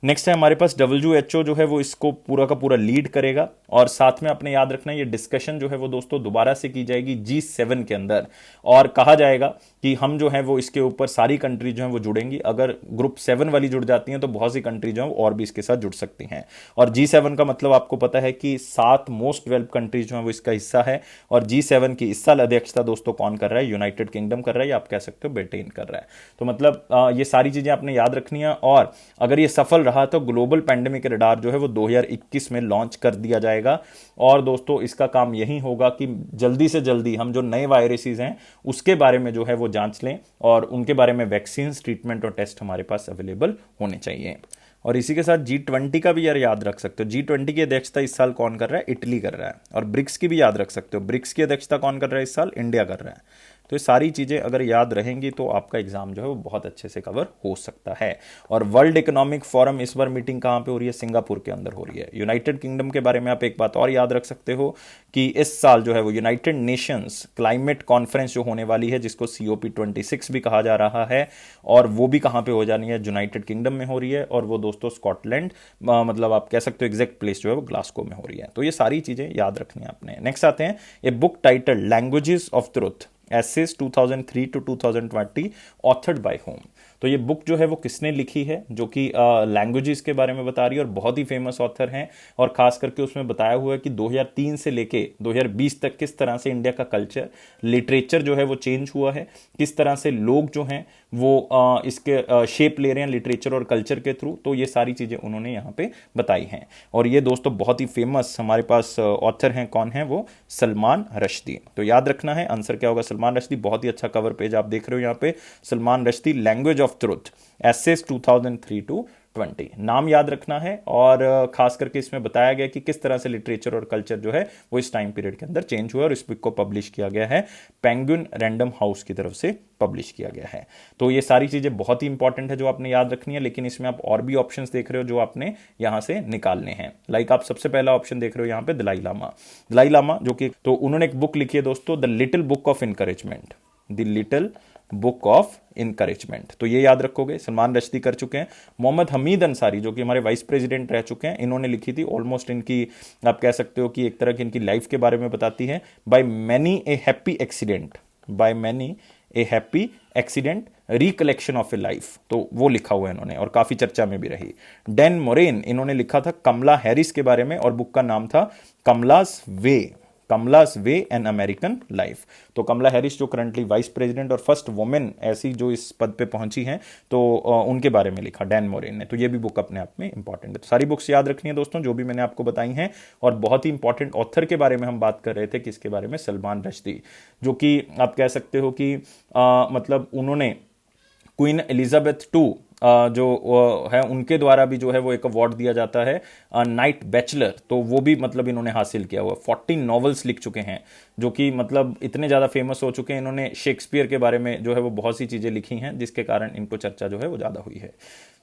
S1: नेक्स्ट है हमारे पास WHO जो है वो इसको पूरा का पूरा लीड करेगा। और साथ में आपने याद रखना ये डिस्कशन जो है वो दोस्तों दोबारा से की जाएगी G7 के अंदर, और कहा जाएगा कि हम जो है वो इसके ऊपर सारी कंट्री जो है वो जुड़ेंगी। अगर ग्रुप 7 वाली जुड़ जाती हैं तो बहुत सी कंट्री जो है और भी इसके साथ जुड़ सकती हैं। और G7 का मतलब आपको पता है कि 7 मोस्ट डेवलप्ड कंट्रीज जो है वो इसका हिस्सा है। और G7 की इस साल अध्यक्षता दोस्तों कौन कर रहा है, यूनाइटेड किंगडम कर रहा है, या आप कह सकते हो ब्रिटेन कर रहा है। तो मतलब ये सारी चीजें आपने याद रखनी है। और अगर ये सफल रहा तो ग्लोबल पैंडेमिक रडार जो है वो 2021 में लॉन्च कर दिया जाएगा। और दोस्तों इसका काम यही होगा कि जल्दी से जल्दी हम जो नए वायरसेस हैं उसके बारे में जो है वो जांच लें और उनके बारे में वैक्सीन, ट्रीटमेंट और टेस्ट हमारे पास अवेलेबल होने चाहिए। और इसी के साथ G20 का भी यार याद रख सकते हो। G20 की अध्यक्षता इस साल कौन कर रहा है, इटली कर रहा है। और ब्रिक्स की भी याद रख सकते हो, ब्रिक्स की अध्यक्षता कौन कर रहा है इस साल, इंडिया कर रहा है। तो ये सारी चीज़ें अगर याद रहेंगी तो आपका एग्जाम जो है वो बहुत अच्छे से कवर हो सकता है। और वर्ल्ड इकोनॉमिक फोरम इस बार मीटिंग कहाँ पे हो रही है, सिंगापुर के अंदर हो रही है। यूनाइटेड किंगडम के बारे में आप एक बात और याद रख सकते हो कि इस साल जो है वो यूनाइटेड नेशंस क्लाइमेट कॉन्फ्रेंस जो होने वाली है, जिसको COP26 भी कहा जा रहा है, और वो भी कहाँ पे हो जानी है, यूनाइटेड किंगडम में हो रही है। और वो दोस्तों स्कॉटलैंड, मतलब आप कह सकते हो एग्जैक्ट प्लेस जो है वो ग्लासगो में हो रही है। तो ये सारी चीज़ें याद रखनी है आपने। नेक्स्ट आते हैं a book title languages of truth Essays 2003 to 2020 authored bye home. तो ये बुक जो है वो किसने लिखी है, जो कि लैंग्वेजेस के बारे में बता रही है, और बहुत ही फेमस ऑथर हैं। और खास करके उसमें बताया हुआ है कि 2003 से लेके 2020 तक किस तरह से इंडिया का कल्चर, लिटरेचर जो है वो चेंज हुआ है, किस तरह से लोग जो हैं वो इसके शेप ले रहे हैं लिटरेचर और कल्चर के थ्रू। तो ये सारी चीज़ें उन्होंने यहाँ पे बताई हैं। और ये दोस्तों बहुत ही फेमस हमारे पास ऑथर हैं, कौन है वो, सलमान रश्दी। तो याद रखना है, आंसर क्या होगा, सलमान रश्दी। बहुत ही अच्छा कवर पेज आप देख रहे हो यहाँ पे, Salman Rushdie language of truth essays 2003 to 20 नाम याद रखना है। और खास करके इसमें बताया गया कि किस तरह से लिटरेचर और कल्चर जो है वो इस टाइम पीरियड के अंदर चेंज हुआ। और इस बुक को पब्लिश किया गया है पेंगुइन रैंडम हाउस की तरफ से पब्लिश किया गया है। तो ये सारी चीजें बहुत ही इंपॉर्टेंट है जो आपने याद रखनी है। लेकिन इसमें आप और भी ऑप्शंस देख रहे हो जो आपने यहां से निकालने हैं। लाइक आप सबसे पहला ऑप्शन देख रहे हो यहाँ पे दलाई लामा। दलाई लामा जो कि, तो उन्होंने एक बुक लिखी है दोस्तों, the little book of encouragement, the little book of encouragement. तो ये याद रखोगे। सलमान रश्दी कर चुके हैं। मोहम्मद हमीद अंसारी जो कि हमारे वाइस प्रेसिडेंट रह चुके हैं, इन्होंने लिखी थी। ऑलमोस्ट इनकी आप कह सकते हो कि एक तरह की इनकी लाइफ के बारे में बताती है। By many a happy accident, by many a happy accident, recollection of A life, तो वो लिखा हुआ है इन्होंने और काफी चर्चा में भी रही। डैन मोरेन इन्होंने लिखा था कमला हैरिस के बारे में और बुक का नाम था कमलास वे, कमलास वे एन अमेरिकन लाइफ। तो कमला हैरिस जो करंटली वाइस प्रेसिडेंट और फर्स्ट वुमेन ऐसी जो इस पद पे पहुंची हैं, तो उनके बारे में लिखा डैन मोरेन ने। तो ये भी बुक अपने आप में इंपॉर्टेंट है। तो सारी बुक्स याद रखनी है दोस्तों जो भी मैंने आपको बताई हैं। और बहुत ही इंपॉर्टेंट ऑथर के बारे में हम बात कर रहे थे, किसके बारे में, सलमान रश्दी, जो कि आप कह सकते हो कि मतलब उन्होंने क्वीन एलिजाबेथ II जो है उनके द्वारा भी जो है वो एक अवार्ड दिया जाता है नाइट बैचलर, तो वो भी मतलब इन्होंने हासिल किया हुआ। 14 नॉवेल्स लिख चुके हैं जो कि मतलब इतने ज़्यादा फेमस हो चुके हैं। इन्होंने शेक्सपियर के बारे में जो है वो बहुत सी चीज़ें लिखी हैं जिसके कारण इनको चर्चा जो है वो ज़्यादा हुई है।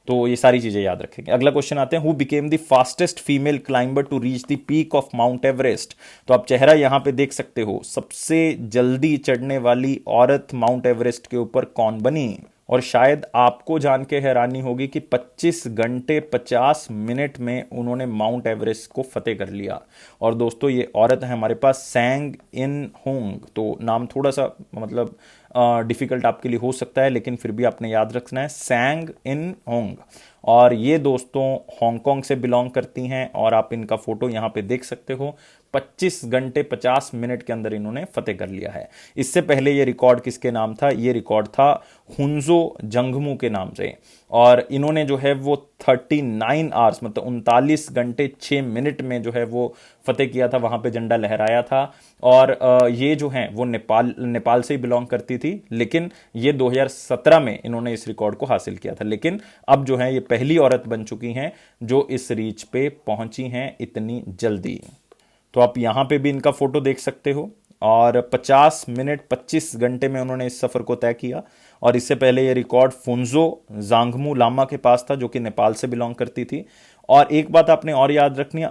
S1: तो ये सारी चीज़ें याद रखेंगे। अगला क्वेश्चन आते हैं, who became the fastest female climber to reach the peak of Mount Everest. तो आप चेहरा यहाँ पे देख सकते हो, सबसे जल्दी चढ़ने वाली औरत माउंट एवरेस्ट के ऊपर कौन बनी। और शायद आपको जान के हैरानी होगी कि 25 घंटे 50 मिनट में उन्होंने माउंट एवरेस्ट को फतेह कर लिया। और दोस्तों ये औरत है हमारे पास सैंग इन होंग। तो नाम थोड़ा सा मतलब डिफिकल्ट आपके लिए हो सकता है, लेकिन फिर भी आपने याद रखना है, सैंग इन होंग। और ये दोस्तों हांगकांग से बिलोंग करती हैं और आप इनका फोटो यहां पे देख सकते हो। 25 घंटे 50 मिनट के अंदर इन्होंने फतेह कर लिया है। इससे पहले ये रिकॉर्ड किसके नाम था? ये रिकॉर्ड था हुंजो जंगमू के नाम से। और इन्होंने जो है वो 39 आवर्स मतलब 39 घंटे 6 मिनट में जो है वो फतेह किया था, वहां पे झंडा लहराया था। और ये जो है वो नेपाल से ही बिलोंग करती थी, लेकिन ये 2017 में इन्होंने इस रिकॉर्ड को हासिल किया था। लेकिन अब जो है ये पहली औरत बन चुकी हैं जो इस रीच पे पहुंची हैं इतनी जल्दी। तो आप यहां पे भी इनका फोटो देख सकते हो। और 50 मिनट 25 घंटे में उन्होंने इस सफर को तय किया। और इससे पहले ये रिकॉर्ड फुंजो जांगमू लामा के पास था, जो कि नेपाल से बिलोंग करती थी। और एक बात आपने और याद रखनी है,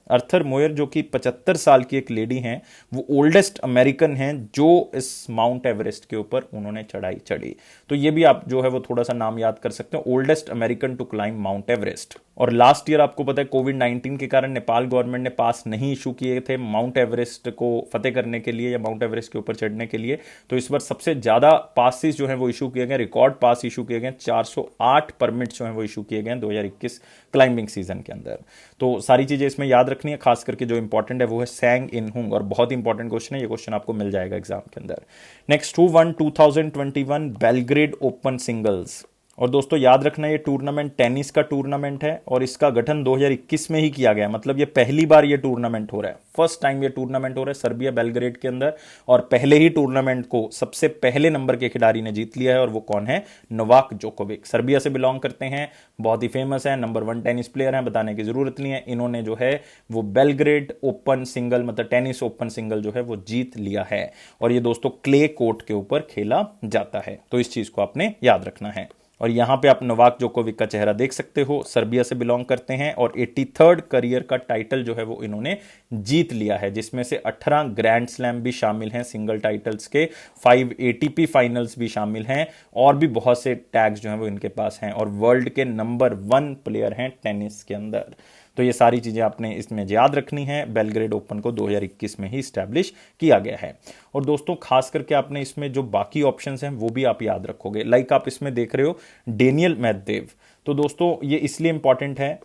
S1: अर्थर मोयर जो कि 75 साल की एक लेडी हैं, वो ओल्डेस्ट अमेरिकन हैं जो इस माउंट एवरेस्ट के ऊपर उन्होंने चढ़ाई चढ़ी। तो ये भी आप जो है वो थोड़ा सा नाम याद कर सकते हो, oldest American to climb Mount Everest. और लास्ट ईयर आपको पता है कोविड-19 के कारण नेपाल गवर्नमेंट ने पास नहीं इशू किए थे माउंट एवरेस्ट को फतेह करने के लिए या माउंट एवरेस्ट के ऊपर चढ़ने के लिए। तो इस बार सबसे ज्यादा पासिस जो है वो इशू किए गए, रिकॉर्ड पास इशू किए गए, 408 परमिट जो है वो इशू किए गए 2021 क्लाइंबिंग सीजन के अंदर। तो सारी चीजें इसमें याद रखनी है, खास करके जो इंपॉर्टेंट है वो है सैंग इन हुंग। और बहुत इंपॉर्टेंट क्वेश्चन है, ये क्वेश्चन आपको मिल जाएगा एग्जाम के अंदर। Next 2021 Belgrade open singles. और दोस्तों याद रखना, ये टूर्नामेंट टेनिस का टूर्नामेंट है और इसका गठन 2021 में ही किया गया। मतलब ये पहली बार ये टूर्नामेंट हो रहा है, फर्स्ट टाइम ये टूर्नामेंट हो रहा है सर्बिया बेलग्रेड के अंदर। और पहले ही टूर्नामेंट को सबसे पहले नंबर के खिलाड़ी ने जीत लिया है, और वो कौन है? Novak Djokovic. सर्बिया से बिलोंग करते हैं, बहुत ही फेमस है, नंबर 1 टेनिस प्लेयर है, बताने की जरूरत नहीं है। इन्होंने जो है वो बेलग्रेड ओपन सिंगल मतलब टेनिस ओपन सिंगल जो है वो जीत लिया है। और ये दोस्तों क्ले कोर्ट के ऊपर खेला जाता है, तो इस चीज को आपने याद रखना है। और यहां पे आप नोवाक जोकोविक का चेहरा देख सकते हो, सर्बिया से बिलोंग करते हैं और 83rd करियर का टाइटल जो है वो इन्होंने जीत लिया है, जिसमें से 18 ग्रैंड स्लैम भी शामिल हैं सिंगल टाइटल्स के, 5 एटीपी फाइनल्स भी शामिल हैं, और भी बहुत से टैग्स जो हैं वो इनके पास हैं। और वर्ल्ड के नंबर 1 प्लेयर हैं टेनिस के अंदर। तो ये सारी चीजें आपने इसमें याद रखनी है। बेलग्रेड ओपन को 2021 में ही स्टैब्लिश किया गया है। और दोस्तों खास करके आपने इसमें जो बाकी ऑप्शंस हैं वो भी आप याद रखोगे। लाइक आप इसमें देख रहे हो डेनियल मेदवेदेव। तो दोस्तों ये इसलिए इंपॉर्टेंट है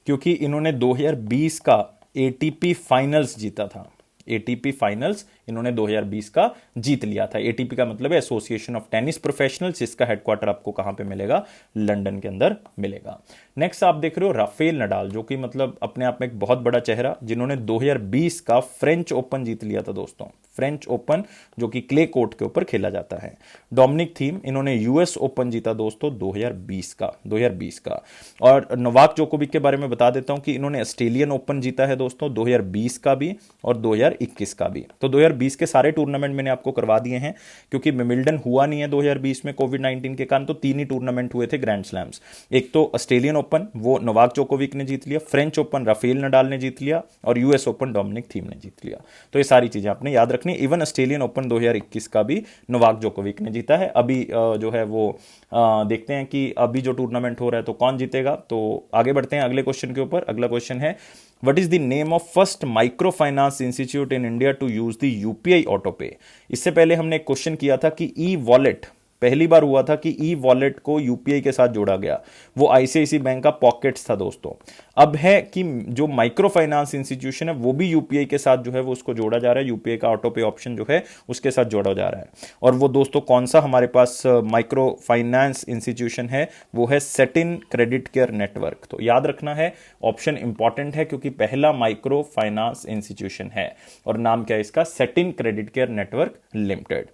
S1: क्योंकि इन्होंने 2020 का एटीपी फाइनल्स जीता था। एटीपी फाइनल्स इन्होंने 2020 का जीत लिया था। एटीपी का मतलब है एसोसिएशन ऑफ टेनिस प्रोफेशनल्स, जिसका हेडक्वार्टर आपको कहां पे मिलेगा? लंदन के अंदर मिलेगा। नेक्स्ट आप देख रहे हो राफेल नडाल, जो कि मतलब अपने आप में एक बहुत बड़ा चेहरा, जिन्होंने 2020 का फ्रेंच ओपन जीत लिया था दोस्तों। फ्रेंच ओपन जो कि क्ले कोर्ट के ऊपर खेला जाता है। डोमिनिक थीम, इन्होंने यूएस ओपन जीता दोस्तों 2020 का। और नोवाक जोकोविक के बारे में बता देता हूं कि इन्होंने ऑस्ट्रेलियन ओपन जीता है दोस्तों 2020 का भी और 2021 का भी। तो 2020 के सारे टूर्नामेंट मैंने आपको करवा दिए हैं, क्योंकि विंबलडन हुआ नहीं है 2020 में कोविड-19 के कारण, तो 3 ही टूर्नामेंट हुए थे ग्रैंड स्लैम्स। एक तो ऑस्ट्रेलियन ओपन वो नोवाक जोकोविक ने जीत लिया, फ्रेंच ओपन राफेल नडाल ने जीत लिया, और यूएस ओपन डोमिनिक थीम ने जीत लिया। तो ये सारी चीजें आपने याद रखनी। इवन ऑस्ट्रेलियन ओपन 2021 का भी नोवाक जोकोविक ने जीता है। अभी जो है वो देखते हैं कि अभी जो टूर्नामेंट हो रहा है तो कौन जीतेगा। तो आगे बढ़ते हैं अगले क्वेश्चन के ऊपर। अगला क्वेश्चन है, what is the name of first micro finance institute in India to use the UPI auto pay? इससे पहले हमने एक क्वेश्चन किया था कि ई वॉलेट, पहली बार हुआ था कि ई वॉलेट को यूपीआई के साथ जोड़ा गया, वो आईसीआईसी बैंक का पॉकेट्स था दोस्तों। अब है कि जो माइक्रो फाइनेंस इंस्टीट्यूशन है वो भी यूपीआई के साथ जो है वो उसको जोड़ा जा रहा है, यूपीआई का ऑटो पे ऑप्शन जो है उसके साथ जोड़ा जा रहा है। और वो दोस्तों कौन सा हमारे पास माइक्रो फाइनेंस इंस्टीट्यूशन है? वो है सेटिन क्रेडिट केयर नेटवर्क। तो याद रखना है, ऑप्शन इंपॉर्टेंट है क्योंकि पहला माइक्रो फाइनेंस इंस्टीट्यूशन है और नाम क्या है इसका? Satin credit care network limited.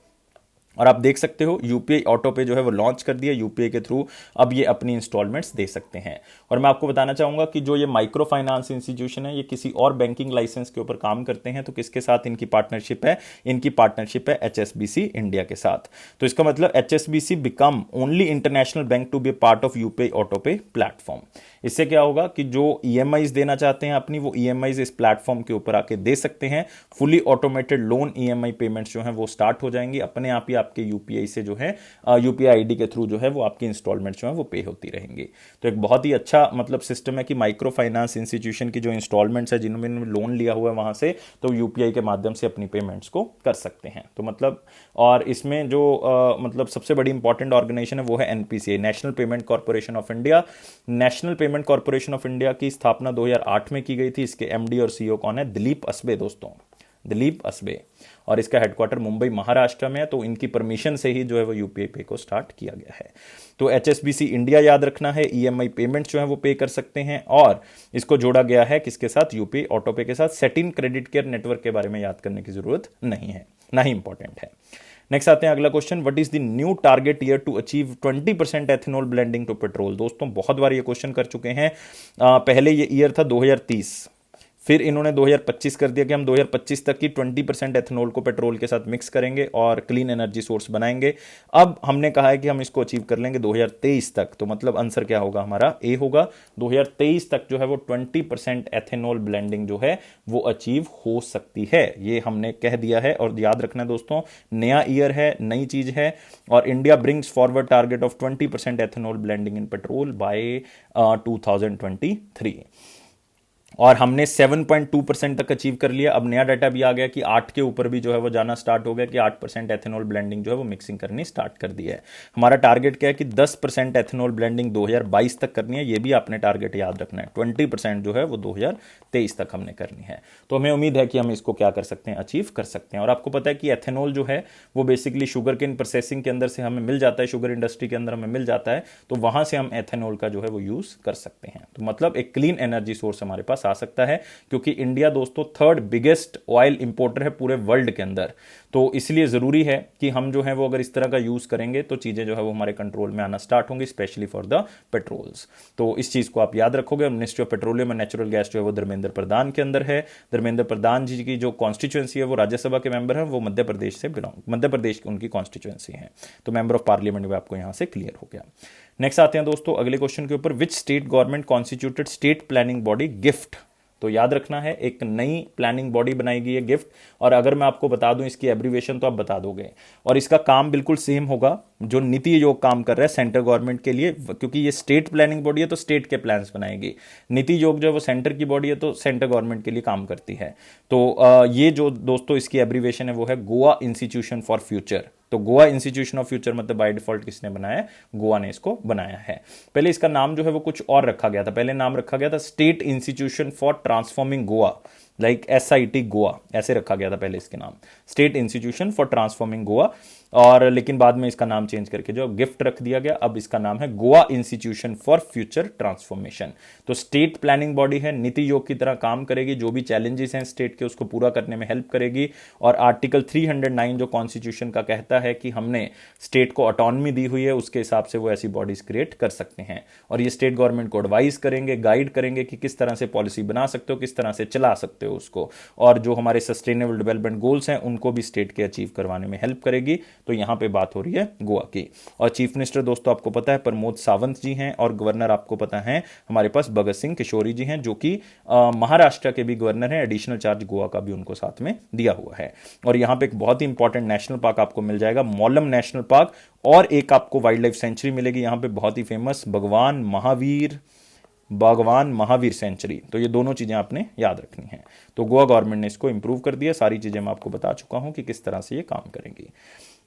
S1: और आप देख सकते हो यूपीआई ऑटो पे जो है वो लॉन्च कर दिया, यूपीआई के थ्रू अब ये अपनी इंस्टॉलमेंट्स दे सकते हैं। और मैं आपको बताना चाहूंगा कि जो ये माइक्रो फाइनेंस इंस्टीट्यूशन है ये किसी और बैंकिंग लाइसेंस के ऊपर काम करते हैं। तो किसके साथ इनकी पार्टनरशिप है? इनकी पार्टनरशिप है एचएसबीसी इंडिया के साथ। तो इसका मतलब HSBC become only international bank to be part of UPI auto pay platform. इससे क्या होगा कि जो ईएमआईज देना चाहते हैं अपनी, वो ईएमआईज इस प्लेटफॉर्म के ऊपर आके दे सकते हैं। Fully automated loan EMI payments जो हैं वो स्टार्ट हो जाएंगी, अपने आप ही आपके यूपीआई से जो है यूपीआई आईडी के थ्रू जो है वो आपकी इंस्टॉलमेंट जो है वो पे होती रहेंगी। तो एक बहुत ही अच्छा मतलब सिस्टम है कि माइक्रो फाइनेंस इंस्टीट्यूशन की जो इंस्टॉलमेंट्स है जिन्होंने लोन लिया हुआ है वहां से, तो यूपीआई के माध्यम से अपनी पेमेंट्स को कर सकते हैं। तो मतलब और इसमें जो मतलब सबसे बड़ी इंपॉर्टेंट ऑर्गेनाइजेशन है वो है NPCI, national payment corporation of India. National payment corporation of India की स्थापना 2008 में की गई थी। इसके एमडी और सीईओ कौन है? दिलीप असबे दोस्तों, दिलीप असबे। और इसका हेडक्वार्टर मुंबई महाराष्ट्र में है। तो इनकी परमिशन से ही जो है वो यूपीआई पे को स्टार्ट किया गया है। तो एचएसबीसी इंडिया याद रखना है, ईएमआई पेमेंट जो है वो पे कर सकते हैं। और इसको जोड़ा गया है किसके साथ? यूपीआई ऑटो पे के साथ। सेटिन क्रेडिट केयर नेटवर्क के बारे में याद करने की जरूरत नहीं है, ना ही इंपॉर्टेंट है। नेक्स्ट आते हैं अगला question, what is the new target year to achieve 20% ethanol blending to petrol. दोस्तों बहुत बार ये क्वेश्चन कर चुके हैं। पहले ये ईयर था 2030, फिर इन्होंने 2025 कर दिया कि हम 2025 तक की 20% एथेनॉल को पेट्रोल के साथ मिक्स करेंगे और क्लीन एनर्जी सोर्स बनाएंगे। अब हमने कहा है कि हम इसको अचीव कर लेंगे 2023 तक। तो मतलब आंसर क्या होगा हमारा? ए होगा। 2023 तक जो है वो 20% एथेनॉल ब्लेंडिंग जो है वो अचीव हो सकती है, ये हमने कह दिया है। और याद रखना दोस्तों, नया ईयर है, नई चीज है, और India brings forward target of 20% ethanol blending in petrol by 2023। और हमने 7.2% तक अचीव कर लिया। अब नया डाटा भी आ गया कि 8 के ऊपर भी जो है वो जाना स्टार्ट हो गया कि 8% एथेनॉल ब्लेंडिंग जो है वो मिक्सिंग करनी स्टार्ट कर दी है। हमारा टारगेट क्या है कि 10% एथेनॉल ब्लेंडिंग 2022 तक करनी है। ये भी आपने टारगेट याद रखना है। 20% जो है वो 2023 तक हमने करनी है। तो हमें उम्मीद है कि हम इसको क्या कर सकते हैं? अचीव कर सकते हैं। और आपको पता है कि एथेनॉल जो है वो बेसिकली शुगर केन प्रोसेसिंग के अंदर से हमें मिल जाता है, शुगर इंडस्ट्री के अंदर हमें मिल जाता है। तो वहां से हम एथेनॉल का जो है वो यूज कर सकते हैं। तो मतलब एक क्लीन एनर्जी सोर्स हमारे पास आ सकता है, क्योंकि इंडिया दोस्तों 3rd बिगेस्ट ऑयल इंपोर्टर है पूरे वर्ल्ड के अंदर। तो इसलिए जरूरी है कि हम जो है वो अगर इस तरह का यूज करेंगे तो चीजें जो है वो हमारे कंट्रोल में आना स्टार्ट होंगी, स्पेशली फॉर द पेट्रोल्स। तो इस चीज को आप याद रखोगे। Ministry of petroleum and natural gas जो है वो धर्मेंद्र प्रधान के अंदर है। धर्मेंद्र प्रधान जी की जो कॉन्स्टिट्यूएंसी है वो राज्यसभा के मेंबर है, वो मध्य प्रदेश से मध्य प्रदेश की उनकी कॉन्स्टिट्यूएंसी है। तो मेंबर ऑफ पार्लियामेंट भी आपको यहां से क्लियर हो गया। नेक्स्ट आते हैं दोस्तों अगले क्वेश्चन के ऊपर, which state government constituted state planning body gift. तो याद रखना है एक नई प्लानिंग बॉडी बनाई गई है, गिफ्ट। और अगर मैं आपको बता दूं इसकी एब्रीविएशन तो आप बता दोगे। और इसका काम बिल्कुल सेम होगा जो नीति आयोग काम कर रहा है सेंट्रल गवर्नमेंट के लिए, क्योंकि ये स्टेट प्लानिंग बॉडी है तो स्टेट के प्लान्स बनाएगी। नीति आयोग जो है वो सेंटर की बॉडी है तो सेंट्रल गवर्नमेंट के लिए काम करती है। तो ये जो दोस्तों इसकी एब्रीविएशन है वो है गोवा इंस्टीट्यूशन फॉर फ्यूचर। तो गोवा इंस्टीट्यूशन ऑफ फ्यूचर मतलब बाय डिफॉल्ट किसने बनाया है? गोवा ने इसको बनाया है। पहले इसका नाम जो है वो कुछ और रखा गया था। पहले नाम रखा गया था state institution for transforming Goa, like SIT Goa, ऐसे रखा गया था पहले इसके नाम, state institution for transforming Goa. और लेकिन बाद में इसका नाम चेंज करके जो गिफ्ट रख दिया गया, अब इसका नाम है Goa institution for future transformation. तो स्टेट प्लानिंग बॉडी है, नीति आयोग की तरह काम करेगी, जो भी चैलेंजेस हैं स्टेट के उसको पूरा करने में हेल्प करेगी। और आर्टिकल 309 जो कॉन्स्टिट्यूशन का कहता है कि हमने स्टेट को ऑटोनॉमी दी हुई है, उसके हिसाब से वो ऐसी बॉडीज क्रिएट कर सकते हैं। और ये स्टेट गवर्नमेंट को एडवाइस करेंगे, गाइड करेंगे कि किस तरह से पॉलिसी बना सकते हो, किस तरह से चला सकते हो उसको। और जो हमारे सस्टेनेबल डेवलपमेंट गोल्स हैं उनको भी स्टेट के अचीव करवाने में हेल्प करेगी। तो यहां पे बात हो रही है गोवा की। और चीफ मिनिस्टर दोस्तों आपको पता है प्रमोद सावंत जी हैं, और गवर्नर आपको पता है हमारे पास भगत सिंह किशोरी जी हैं, जो कि महाराष्ट्र के भी गवर्नर हैं। एडिशनल चार्ज गोवा का भी उनको साथ में दिया हुआ है। और यहां पे एक बहुत ही इंपॉर्टेंट नेशनल पार्क आपको मिल जाएगा, मौलम नेशनल पार्क, और एक आपको वाइल्ड लाइफ सेंचुरी मिलेगी यहां पे बहुत ही फेमस, भगवान महावीर सेंचुरी। तो ये दोनों चीजें आपने याद रखनी है। तो गोवा गवर्नमेंट ने इसको इंप्रूव कर दिया। सारी चीजें मैं आपको बता चुका हूं कि किस तरह से ये काम करेंगी।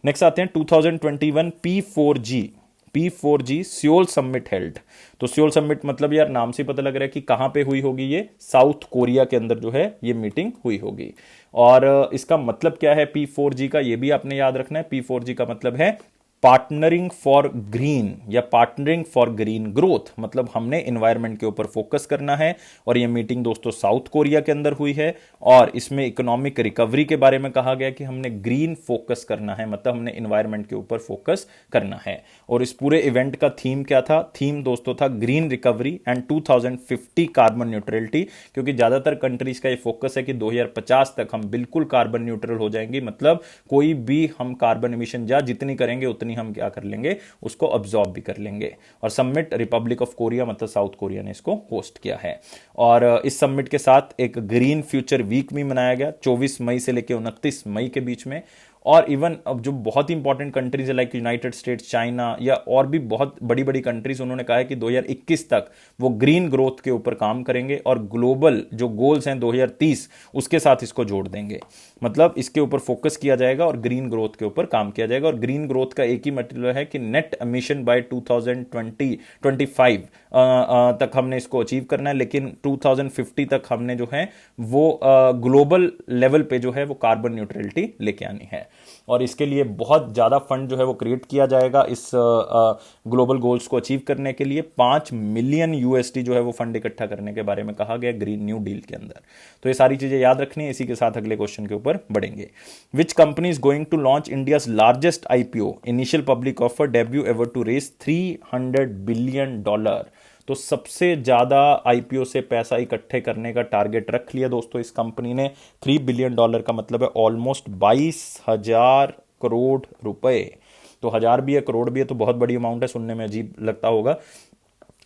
S1: नेक्स्ट आते हैं 2021 P4G सियोल समिट हेल्ड। तो सियोल समिट मतलब यार नाम से पता लग रहा है कि कहां पे हुई होगी, ये साउथ कोरिया के अंदर जो है ये मीटिंग हुई होगी। और इसका मतलब क्या है P4G का, ये भी आपने याद रखना है। P4G का मतलब है पार्टनरिंग फॉर ग्रीन या पार्टनरिंग फॉर ग्रीन ग्रोथ। मतलब हमने एनवायरनमेंट के ऊपर फोकस करना है। और ये मीटिंग दोस्तों साउथ कोरिया के अंदर हुई है। और इसमें इकोनॉमिक रिकवरी के बारे में कहा गया कि हमने ग्रीन फोकस करना है, मतलब हमने एनवायरनमेंट के ऊपर फोकस करना है। और इस पूरे इवेंट का थीम क्या था? थीम दोस्तों था green recovery and 2050 carbon neutrality. क्योंकि ज्यादातर कंट्रीज का ये फोकस है कि 2050 तक हम बिल्कुल कार्बन न्यूट्रल हो जाएंगे। मतलब कोई भी हम कार्बन एमिशन जितनी करेंगे उतनी हम क्या कर लेंगे, उसको अब्सॉर्ब भी कर लेंगे। और समिट रिपब्लिक ऑफ कोरिया मतलब साउथ कोरिया ने इसको होस्ट किया है। और इस समिट के साथ एक ग्रीन फ्यूचर वीक भी मनाया गया 24 मई से लेकर 29 मई के बीच में। और इवन अब जो बहुत ही इंपॉर्टेंट कंट्रीज है लाइक यूनाइटेड स्टेट्स, चाइना या और भी बहुत बड़ी बड़ी कंट्रीज, उन्होंने कहा है कि 2021 तक वो ग्रीन ग्रोथ के ऊपर काम करेंगे और ग्लोबल जो गोल्स हैं 2030 उसके साथ इसको जोड़ देंगे। मतलब इसके ऊपर फोकस किया जाएगा और ग्रीन ग्रोथ के ऊपर काम किया जाएगा। और ग्रीन ग्रोथ का एक ही मतलब है कि नेट एमिशन बाय 2025 तक हमने इसको अचीव करना है, लेकिन 2050 तक हमने जो है वो ग्लोबल लेवल पे जो है वो कार्बन न्यूट्रलिटी लेके आनी है। और इसके लिए बहुत ज़्यादा फंड जो है वो क्रिएट किया जाएगा इस ग्लोबल गोल्स को अचीव करने के लिए। 5 मिलियन यूएसडी जो है वो फंड इकट्ठा करने के बारे में कहा गया ग्रीन न्यू डील के अंदर। तो ये सारी चीज़ें याद रखनी है। इसी के साथ अगले क्वेश्चन के ऊपर बढ़ेंगे। Which company is going to launch India's largest IPO, initial public offer, debut ever to raise $300 billion. तो सबसे ज्यादा आईपीओ से पैसा इकट्ठे करने का टारगेट रख लिया दोस्तों इस कंपनी ने। $3 बिलियन का मतलब है ऑलमोस्ट 22,000 करोड़ रुपए। तो हजार भी है, करोड़ भी है, तो बहुत बड़ी अमाउंट है, सुनने में अजीब लगता होगा,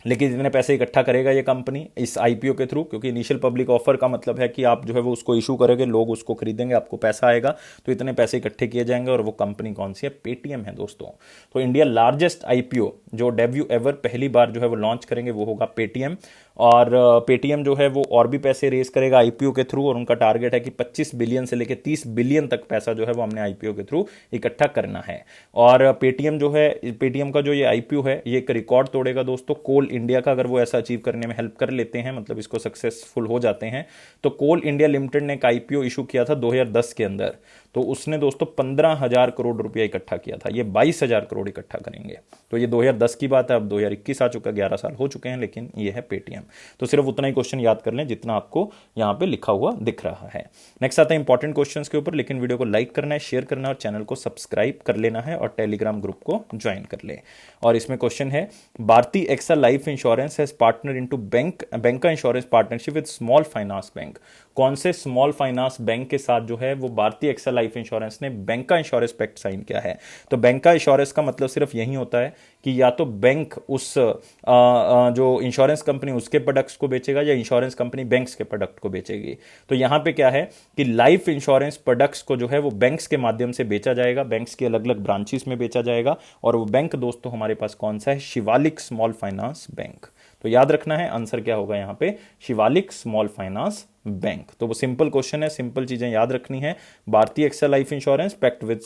S1: लेकिन इतने पैसे इकट्ठा करेगा ये कंपनी इस आईपीओ के थ्रू, क्योंकि इनिशियल पब्लिक ऑफर का मतलब है कि आप जो है वो उसको इशू करोगे, लोग उसको खरीदेंगे, आपको पैसा आएगा, तो इतने पैसे इकट्ठे किए जाएंगे। और वो कंपनी कौन सी है? पेटीएम है दोस्तों। तो इंडिया लार्जेस्ट आईपीओ जो डेब्यू एवर पहली बार जो है वो लॉन्च करेंगे वो होगा पेटीएम। और पेटीएम जो है वो और भी पैसे रेज करेगा आईपीओ के थ्रू, और उनका टारगेट है कि 25 बिलियन से लेकर 30 बिलियन तक पैसा जो है वो हमने आईपीओ के थ्रू इकट्ठा करना है। और पेटीएम जो है, पेटीएम का जो ये आईपीओ है ये एक रिकॉर्ड तोड़ेगा दोस्तों। कोल इंडिया का अगर वो ऐसा अचीव करने में हेल्प कर लेते हैं, मतलब इसको सक्सेसफुल हो जाते हैं, तो कोल इंडिया लिमिटेड ने एक आईपीओ इशू किया था 2010 के अंदर, तो उसने दोस्तों 15,000 करोड़ रुपया इकट्ठा किया था। ये 22,000 करोड़ इकट्ठा करेंगे। तो ये 2010 की बात है, अब 2021 आ चुका, 11 साल हो चुके हैं, लेकिन ये है पेटीएम। तो सिर्फ उतना ही क्वेश्चन याद कर लें जितना आपको यहाँ पे लिखा हुआ दिख रहा है। नेक्स्ट आता है इंपॉर्टेंट क्वेश्चंस के ऊपर, लेकिन वीडियो को लाइक करना है, शेयर करना है और चैनल को सब्सक्राइब कर लेना है और टेलीग्राम ग्रुप को ज्वाइन कर ले। और इसमें क्वेश्चन है, Bhartiya AXA life insurance has partner into bank insurance partnership with small finance bank. कौन से स्मॉल फाइनेंस बैंक के साथ जो है वो भारतीय एक्सा लाइफ इंश्योरेंस ने बैंक इंश्योरेंस पैक्ट साइन किया है? तो बैंक इंश्योरेंस का मतलब सिर्फ यही होता है कि या तो बैंक उस जो इंश्योरेंस कंपनी उसके प्रोडक्ट्स को बेचेगा या इंश्योरेंस कंपनी बैंक्स के प्रोडक्ट को बेचेगी। तो यहां पे क्या है कि लाइफ इंश्योरेंस प्रोडक्ट्स को जो है वो बैंक्स के माध्यम से बेचा जाएगा, बैंक्स की अलग अलग ब्रांचेस में बेचा जाएगा। और वो बैंक दोस्तों हमारे पास कौन सा है? Shivalik small finance bank. तो याद रखना है आंसर क्या होगा यहाँ पे? Shivalik small finance bank. तो वो सिंपल क्वेश्चन है, सिंपल चीजें याद रखनी है। Bhartiya AXA life insurance pact with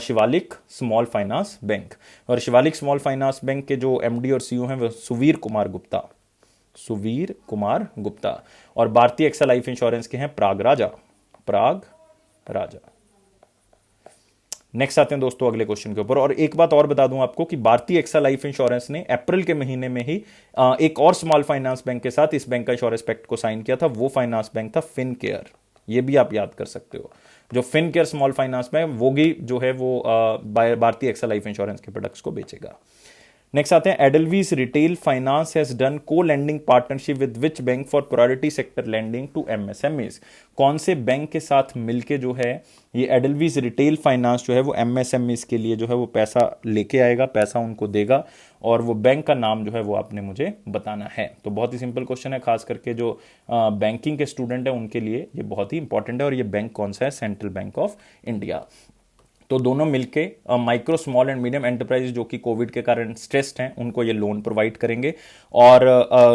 S1: Shivalik small finance bank. और शिवालिक स्मॉल फाइनेंस बैंक के जो एमडी और सीईओ हैं वो सुवीर कुमार गुप्ता। और भारतीय एक्सा लाइफ इंश्योरेंस के हैं प्राग राजा। नेक्स्ट आते हैं दोस्तों अगले क्वेश्चन के ऊपर। और एक बात और बता दूं आपको कि भारतीय एक्सा लाइफ इंश्योरेंस ने अप्रैल के महीने में ही एक और स्मॉल फाइनेंस बैंक के साथ इस बैंक का इंश्योरेंस पैक्ट को साइन किया था। वो फाइनेंस बैंक था फिनकेयर। ये भी आप याद कर सकते हो। जो फिनकेयर स्मॉल फाइनेंस बैंक वो भी जो है वो भारतीय एक्सा लाइफ इंश्योरेंस के प्रोडक्ट्स को बेचेगा। नेक्स्ट आते हैं, Edelweiss retail finance has done co lending partnership with which bank for priority sector lending to MSMEs. कौन से बैंक के साथ मिलके जो है ये एडलवीज रिटेल फाइनेंस जो है वो एमएसएमईज के लिए जो है वो पैसा लेके आएगा, पैसा उनको देगा, और वो बैंक का नाम जो है वो आपने मुझे बताना है। तो बहुत ही सिंपल क्वेश्चन है, खास करके जो बैंकिंग के स्टूडेंट है उनके लिए ये बहुत ही इंपॉर्टेंट है। और ये बैंक कौन सा है? Central bank of India. तो दोनों मिलके micro small and medium enterprise जो कि कोविड के कारण स्ट्रेस्ड हैं उनको ये लोन प्रोवाइड करेंगे। और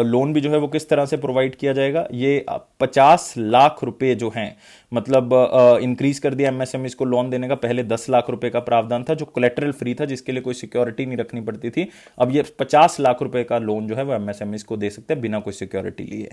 S1: लोन भी जो है वो किस तरह से प्रोवाइड किया जाएगा? ये 50 लाख रुपए जो हैं, मतलब इंक्रीज कर दिया एमएसएमईज को लोन देने का। पहले 10 लाख रुपए का प्रावधान था जो कोलेटरल फ्री था, जिसके लिए कोई सिक्योरिटी नहीं रखनी पड़ती थी। अब ये 50 लाख रुपए का लोन जो है वो एमएसएमईज को दे सकते हैं बिना कोई सिक्योरिटी लिए।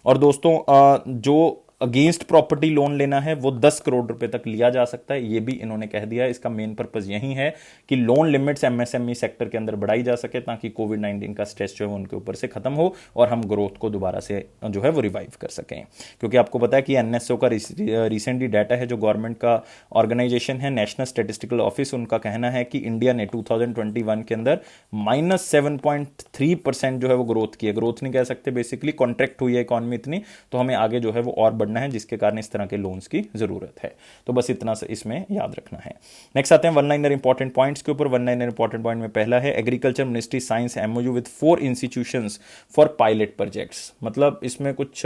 S1: और दोस्तों जो अगेंस्ट प्रॉपर्टी लोन लेना है वो 10 करोड़ रुपए तक लिया जा सकता है, ये भी इन्होंने कह दिया है। इसका मेन पर्पस यही है कि लोन लिमिट्स एमएसएमई सेक्टर के अंदर बढ़ाई जा सके, ताकि कोविड-19 का स्ट्रेस जो है उनके ऊपर से खत्म हो और हम ग्रोथ को दोबारा से जो है वो रिवाइव कर सकें। क्योंकि आपको पता है कि एनएसओ का रिसेंटली डाटा है, जो गवर्नमेंट का ऑर्गेनाइजेशन है, नेशनल स्टैटिस्टिकल ऑफिस, उनका कहना है कि इंडिया ने 2021 के अंदर -7.3% जो है वो ग्रोथ की है। ग्रोथ नहीं कह सकते, बेसिकली कॉन्ट्रैक्ट हुई है इकॉनमी इतनी, तो हमें आगे जो है वो और बढ़ना है, जिसके कारण इस तरह के लोन्स की जरूरत है। तो बस इतना इसमें याद रखना है। नेक्स्ट आते हैं वन लाइनर इंपॉर्टेंट पॉइंट्स के ऊपर। वन लाइनर इंपॉर्टेंट पॉइंट में पहला है, agriculture ministry science MOU with 4 institutions for pilot projects. मतलब इसमें कुछ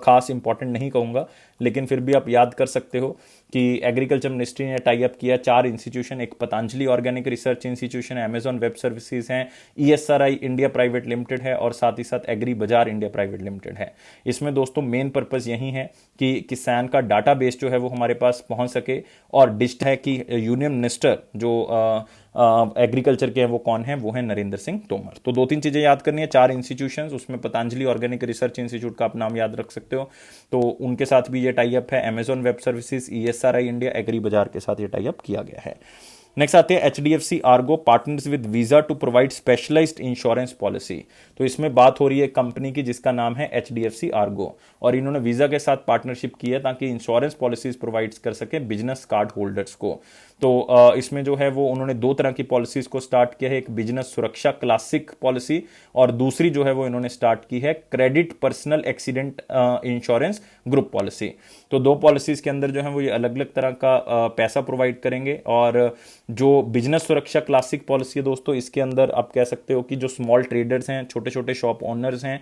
S1: खास इंपॉर्टेंट नहीं कहूंगा, लेकिन फिर भी आप याद कर सकते हो कि एग्रीकल्चर मिनिस्ट्री ने टाई अप किया 4 इंस्टीट्यूशन, एक Patanjali organic research institution, Amazon web services हैं, ESRI इंडिया प्राइवेट लिमिटेड है और साथ ही साथ एग्री बाजार इंडिया प्राइवेट लिमिटेड है। इसमें दोस्तों मेन पर्पस यही है कि किसान का डाटाबेस जो है वो हमारे पास पहुंच सके, और डिजिट है कि यूनियन मिनिस्टर जो एग्रीकल्चर के हैं वो कौन है, वो है नरेंद्र सिंह तोमर। तो 2-3 चीजें याद करनी है, 4 इंस्टीट्यूशंस, उसमें पतंजलि ऑर्गेनिक रिसर्च इंस्टीट्यूट का आप नाम याद रख सकते हो, तो उनके साथ भी ये टाई अप है। Amazon web services, ESRI India, Agri Bazaar के साथ ये टाई अप किया गया है। नेक्स्ट आते हैं HDFC Ergo partners with Visa to provide specialised insurance policy. तो इसमें बात हो रही है कंपनी की जिसका नाम है HDFC आर्गो, और इन्होंने वीजा के साथ पार्टनरशिप की है ताकि इंश्योरेंस पॉलिसीज प्रोवाइड कर सके बिजनेस कार्ड होल्डर्स को। तो इसमें जो है वो उन्होंने 2 तरह की पॉलिसीज को स्टार्ट किया है, एक बिजनेस सुरक्षा क्लासिक पॉलिसी और दूसरी जो है वो इन्होंने स्टार्ट की है credit personal accident insurance group policy. तो 2 पॉलिसीज के अंदर जो है वो ये अलग अलग तरह का पैसा प्रोवाइड करेंगे। और जो बिजनेस सुरक्षा क्लासिक पॉलिसी है दोस्तों, इसके अंदर आप कह सकते हो कि जो स्मॉल ट्रेडर्स हैं, छोटे छोटे शॉप ओनर्स हैं,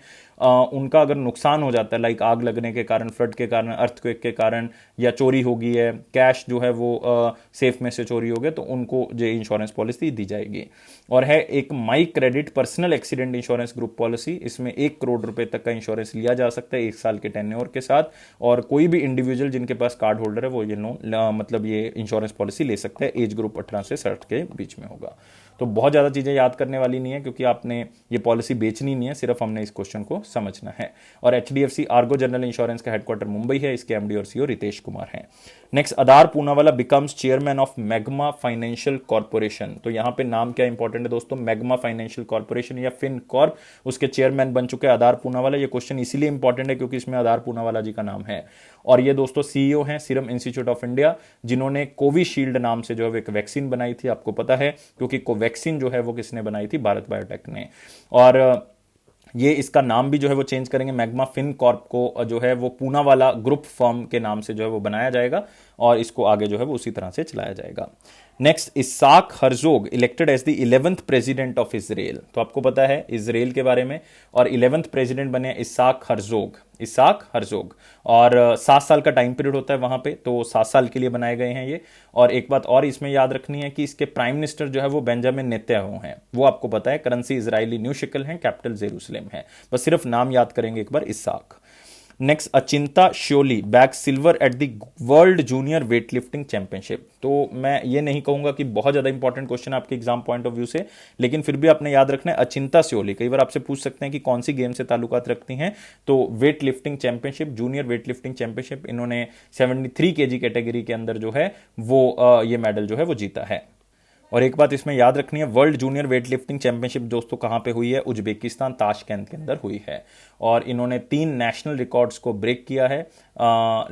S1: उनका अगर नुकसान हो जाता है, लाइक आग लगने के कारण, फ्लड के कारण, अर्थक्वेक के कारण, या चोरी हो गई है, कैश जो है वो सेफ में से चोरी हो गए, तो उनको जो इंश्योरेंस पॉलिसी दी जाएगी। और है एक my credit personal accident insurance group policy, इसमें 1 करोड़ रुपए तक का इंश्योरेंस लिया जा सकता है 1 साल के टेन्योर के साथ, और कोई भी इंडिविजुअल जिनके पास कार्ड होल्डर है वो ये मतलब ये इंश्योरेंस पॉलिसी ले सकते हैं। एज ग्रुप 18 से 60 के बीच में होगा। तो बहुत ज़्यादा चीज़ें याद करने वाली नहीं है क्योंकि आपने ये पॉलिसी बेचनी नहीं है, सिर्फ हमने इस क्वेश्चन को समझना है। और HDFC आर्गो जनरल इंश्योरेंस का हेडक्वार्टर मुंबई है, इसके MD और CEO रितेश कुमार हैं। Next, Aadhaar Poonawalla becomes chairman of magma financial corporation. तो यहाँ पे नाम क्या इंपॉर्टेंट है दोस्तों, मैग्मा फाइनेंशियल कॉर्पोरेशन या फिन कॉर्प, उसके चेयरमैन बन चुके हैं आधार पूनावाला। ये क्वेश्चन इसीलिए इंपॉर्टेंट है क्योंकि इसमें आधार पूनावाला जी का नाम है। और ये दोस्तों CEO हैं सीरम इंस्टीट्यूट ऑफ इंडिया, जिन्होंने कोविशील्ड नाम से जो है एक वैक्सीन बनाई थी, आपको पता है, क्योंकि कोवैक्सीन जो है वो किसने बनाई थी, भारत बायोटेक ने। और ये इसका नाम भी जो है वो चेंज करेंगे, मैग्मा फिन कॉर्प को जो है वो पूनावाला ग्रुप फर्म के नाम से जो है वो बनाया जाएगा, और इसको आगे जो है वो उसी तरह से चलाया जाएगा। Next, Isaac Herzog elected as the 11th president of Israel. तो आपको पता है इजराइल के बारे में, और 11th प्रेसिडेंट बने इसाक हर्जोग। और 7 साल का टाइम पीरियड होता है वहां पे, तो 7 साल के लिए बनाए गए हैं ये। और एक बात और इसमें याद रखनी है कि इसके प्राइम मिनिस्टर जो है वो बेंजामिन नेतन्याहू हैं, वो आपको पता है। करेंसी इजरायली न्यू शिकल है, कैपिटल जेरूसलेम है। बस सिर्फ नाम याद करेंगे एक बार, Isaac. Next, Achinta Sheuli bag silver at the world junior weight lifting championship. तो मैं ये नहीं कहूंगा कि बहुत ज्यादा इंपॉर्टेंट क्वेश्चन आपके एग्जाम पॉइंट ऑफ व्यू से, लेकिन फिर भी आपने याद रखना है अचिंता श्योली। कई बार आपसे पूछ सकते हैं कि कौन सी गेम से ताल्लुकात रखती हैं, तो wait lifting championship, junior weight lifting championship, इन्होंने 73 kg कैटेगरी के अंदर जो है वो ये मेडल जो है वो जीता है। और एक बात इसमें याद रखनी है, world junior weight lifting championship दोस्तों कहां पे हुई है, उज्बेकिस्तान ताशकंद के अंदर हुई है। और इन्होंने 3 नेशनल रिकॉर्ड्स को ब्रेक किया है,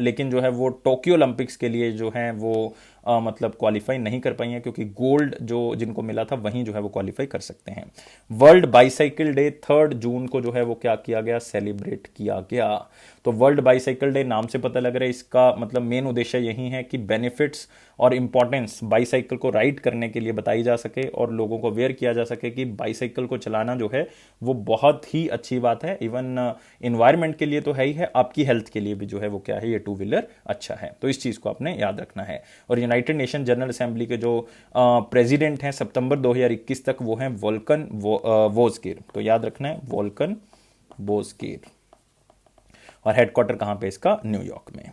S1: लेकिन जो है वो टोक्यो ओलंपिक्स के लिए जो है वो मतलब क्वालिफाई नहीं कर पाई हैं, क्योंकि गोल्ड जो जिनको मिला था वहीं जो है वो क्वालिफाई कर सकते हैं। वर्ल्ड बाईसाइकिल डे 3 जून को जो है वो क्या किया गया, सेलिब्रेट किया गया। तो वर्ल्ड बाईसाइकिल डे नाम से पता लग रहा है, इसका मतलब मेन उद्देश्य यही है कि बेनिफिट्स और इंपॉर्टेंस बाईसाइकिल को राइड करने के लिए बताई जा सके और लोगों को अवेयर किया जा सके कि बाईसाइकिल को चलाना जो है वो बहुत ही अच्छी बात है। इवन इन्वायरमेंट के लिए तो है ही है, आपकी हेल्थ के लिए भी जो है वो क्या है, ये 2 व्हीलर अच्छा है। तो इस चीज को आपने याद रखना है। और यूनाइटेड नेशन जनरल असेंबली के जो प्रेसिडेंट हैं सितंबर 2021 तक, वो हैं वोल्कन वोजकिर। तो याद रखना है वोल्कन वोजकिर। और हेडक्वार्टर कहां पे इसका, न्यूयॉर्क में।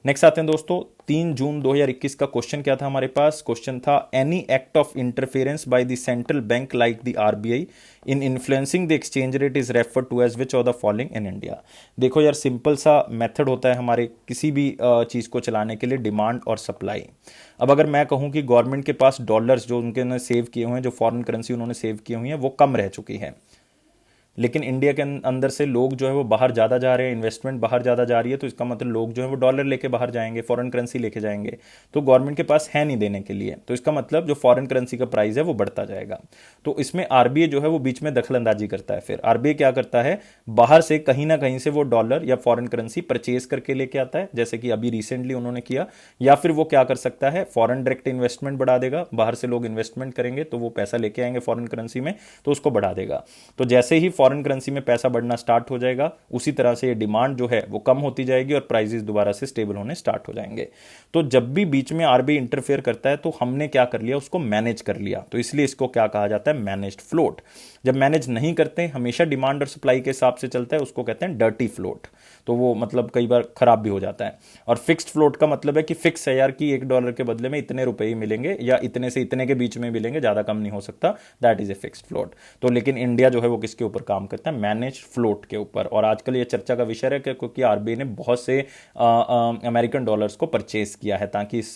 S1: नेक्स्ट आते हैं दोस्तों, 3 जून 2021 का क्वेश्चन क्या था हमारे पास, क्वेश्चन था any act of interference by the central bank like the RBI in influencing the exchange rate is referred to as which of the following in India. देखो यार, सिंपल सा मेथड होता है हमारे किसी भी चीज को चलाने के लिए, डिमांड और सप्लाई। अब अगर मैं कहूं कि गवर्नमेंट के पास डॉलर्स जो उनके सेव किए हुए हैं, जो फॉरेन करेंसी उन्होंने सेव की हुई है, वो कम रह चुकी है, लेकिन इंडिया के अंदर से लोग जो है वो बाहर ज़्यादा जा रहे हैं, इन्वेस्टमेंट बाहर ज़्यादा जा रही है, तो इसका मतलब लोग जो है वो डॉलर लेके बाहर जाएंगे, फॉरेन करेंसी लेके जाएंगे, तो गवर्नमेंट के पास है नहीं देने के लिए, तो इसका मतलब जो फॉरेन करेंसी का प्राइस है वो बढ़ता जाएगा। तो इसमें RBI जो है वो बीच में दखल अंदाजी करता है। फिर RBI क्या करता है, बाहर से कहीं ना कहीं से वो डॉलर या फॉरेन करेंसी परचेज करके लेके आता है, जैसे कि अभी रिसेंटली उन्होंने किया, या फिर वो क्या कर सकता है, फॉरेन डायरेक्ट इन्वेस्टमेंट बढ़ा देगा, बाहर से लोग इन्वेस्टमेंट करेंगे तो वो पैसा लेके आएंगे फॉरेन करेंसी में, तो उसको बढ़ा देगा। तो जैसे ही फॉरेन करेंसी में पैसा बढ़ना स्टार्ट हो जाएगा उसी तरह से ये डिमांड जो है वो कम होती जाएगी और प्राइसेस दोबारा से स्टेबल होने स्टार्ट हो जाएंगे। तो जब भी बीच में आरबीआई इंटरफेयर करता है तो हमने क्या कर लिया, उसको मैनेज कर लिया, तो इसलिए इसको क्या कहा जाता है, मैनेज्ड फ्लोट। जब मैनेज नहीं करते, हमेशा डिमांड और सप्लाई के हिसाब से चलता है, उसको कहते हैं डर्टी फ्लोट। तो वो मतलब कई बार खराब भी हो जाता है। और फिक्स्ड फ्लोट का मतलब है कि फिक्स है यार कि $1 के बदले में इतने रुपए ही मिलेंगे या इतने से इतने के बीच में मिलेंगे, ज्यादा कम नहीं हो सकता, that is a fixed float. तो लेकिन इंडिया जो है वो किसके ऊपर काम करता है, मैनेज फ्लोट के ऊपर। और आजकल ये चर्चा का विषय है क्योंकि आरबीआई ने बहुत से अमेरिकन डॉलर्स को परचेज किया है ताकि इस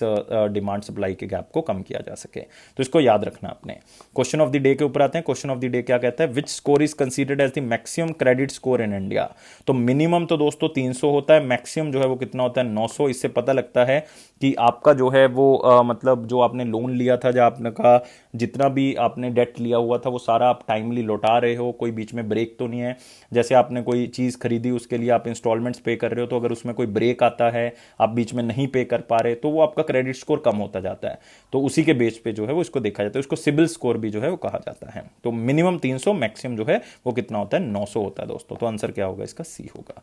S1: डिमांड सप्लाई के गैप को कम किया जा सके। तो इसको याद रखना अपने। क्वेश्चन ऑफ द डे के ऊपर आते हैं। क्वेश्चन ऑफ द डे क्या कहता है, which score is considered as the maximum credit score in India. तो मिनिमम तो दोस्तों 300 होता है, मैक्सिमम जो है वो कितना होता है, 900। इससे पता लगता है कि आपका जो है वो मतलब जो आपने लोन लिया था, जो आपने कहा जितना भी आपने डेट लिया हुआ था वो सारा आप टाइमली लौटा रहे हो, कोई बीच में ब्रेक तो नहीं है। जैसे आपने कोई चीज़ खरीदी, उसके लिए आप इंस्टॉलमेंट्स पे कर रहे हो, तो अगर उसमें कोई ब्रेक आता है, आप बीच में नहीं पे कर पा रहे, तो वो आपका क्रेडिट स्कोर कम होता जाता है। तो उसी के बेस पे जो है वो इसको देखा जाता है, उसको सिबिल स्कोर भी जो है वो कहा जाता है। तो मिनिमम 300, मैक्सिमम जो है वो कितना होता है, 900 होता है दोस्तों। तो आंसर क्या होगा इसका, सी होगा।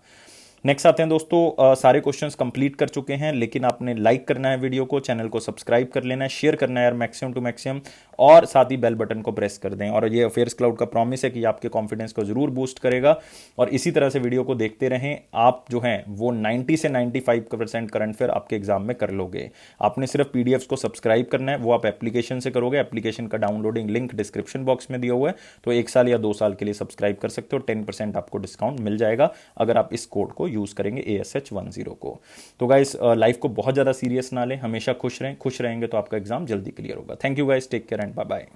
S1: नेक्स्ट आते हैं दोस्तों, सारे क्वेश्चंस कंप्लीट कर चुके हैं, लेकिन आपने लाइक करना है वीडियो को, चैनल को सब्सक्राइब कर लेना है, शेयर करना है यार मैक्सिमम टू मैक्सिमम, और साथ ही बेल बटन को प्रेस कर दें। और ये अफेयर्स क्लाउड का प्रॉमिस है कि आपके कॉन्फिडेंस को जरूर बूस्ट करेगा। और इसी तरह से वीडियो को देखते रहें, आप जो हैं वो 90 से 95% करंट अफेयर आपके एग्जाम में कर लोगे। आपने सिर्फ पीडीएफ्स को सब्सक्राइब करना है, वो आप एप्लीकेशन से करोगे। एप्लीकेशन का डाउनलोडिंग लिंक डिस्क्रिप्शन बॉक्स में दिया हुआ है, तो 1 साल या 2 साल के लिए सब्सक्राइब कर सकते हो। 10% आपको डिस्काउंट मिल जाएगा अगर आप इस कोड को यूज करेंगे, ASH10 को। तो गाइस, लाइफ को बहुत ज्यादा सीरियस ना लें, हमेशा खुश रहें। खुश रहेंगे तो आपका एग्जाम जल्दी क्लियर होगा। Thank you guys, take care and bye bye.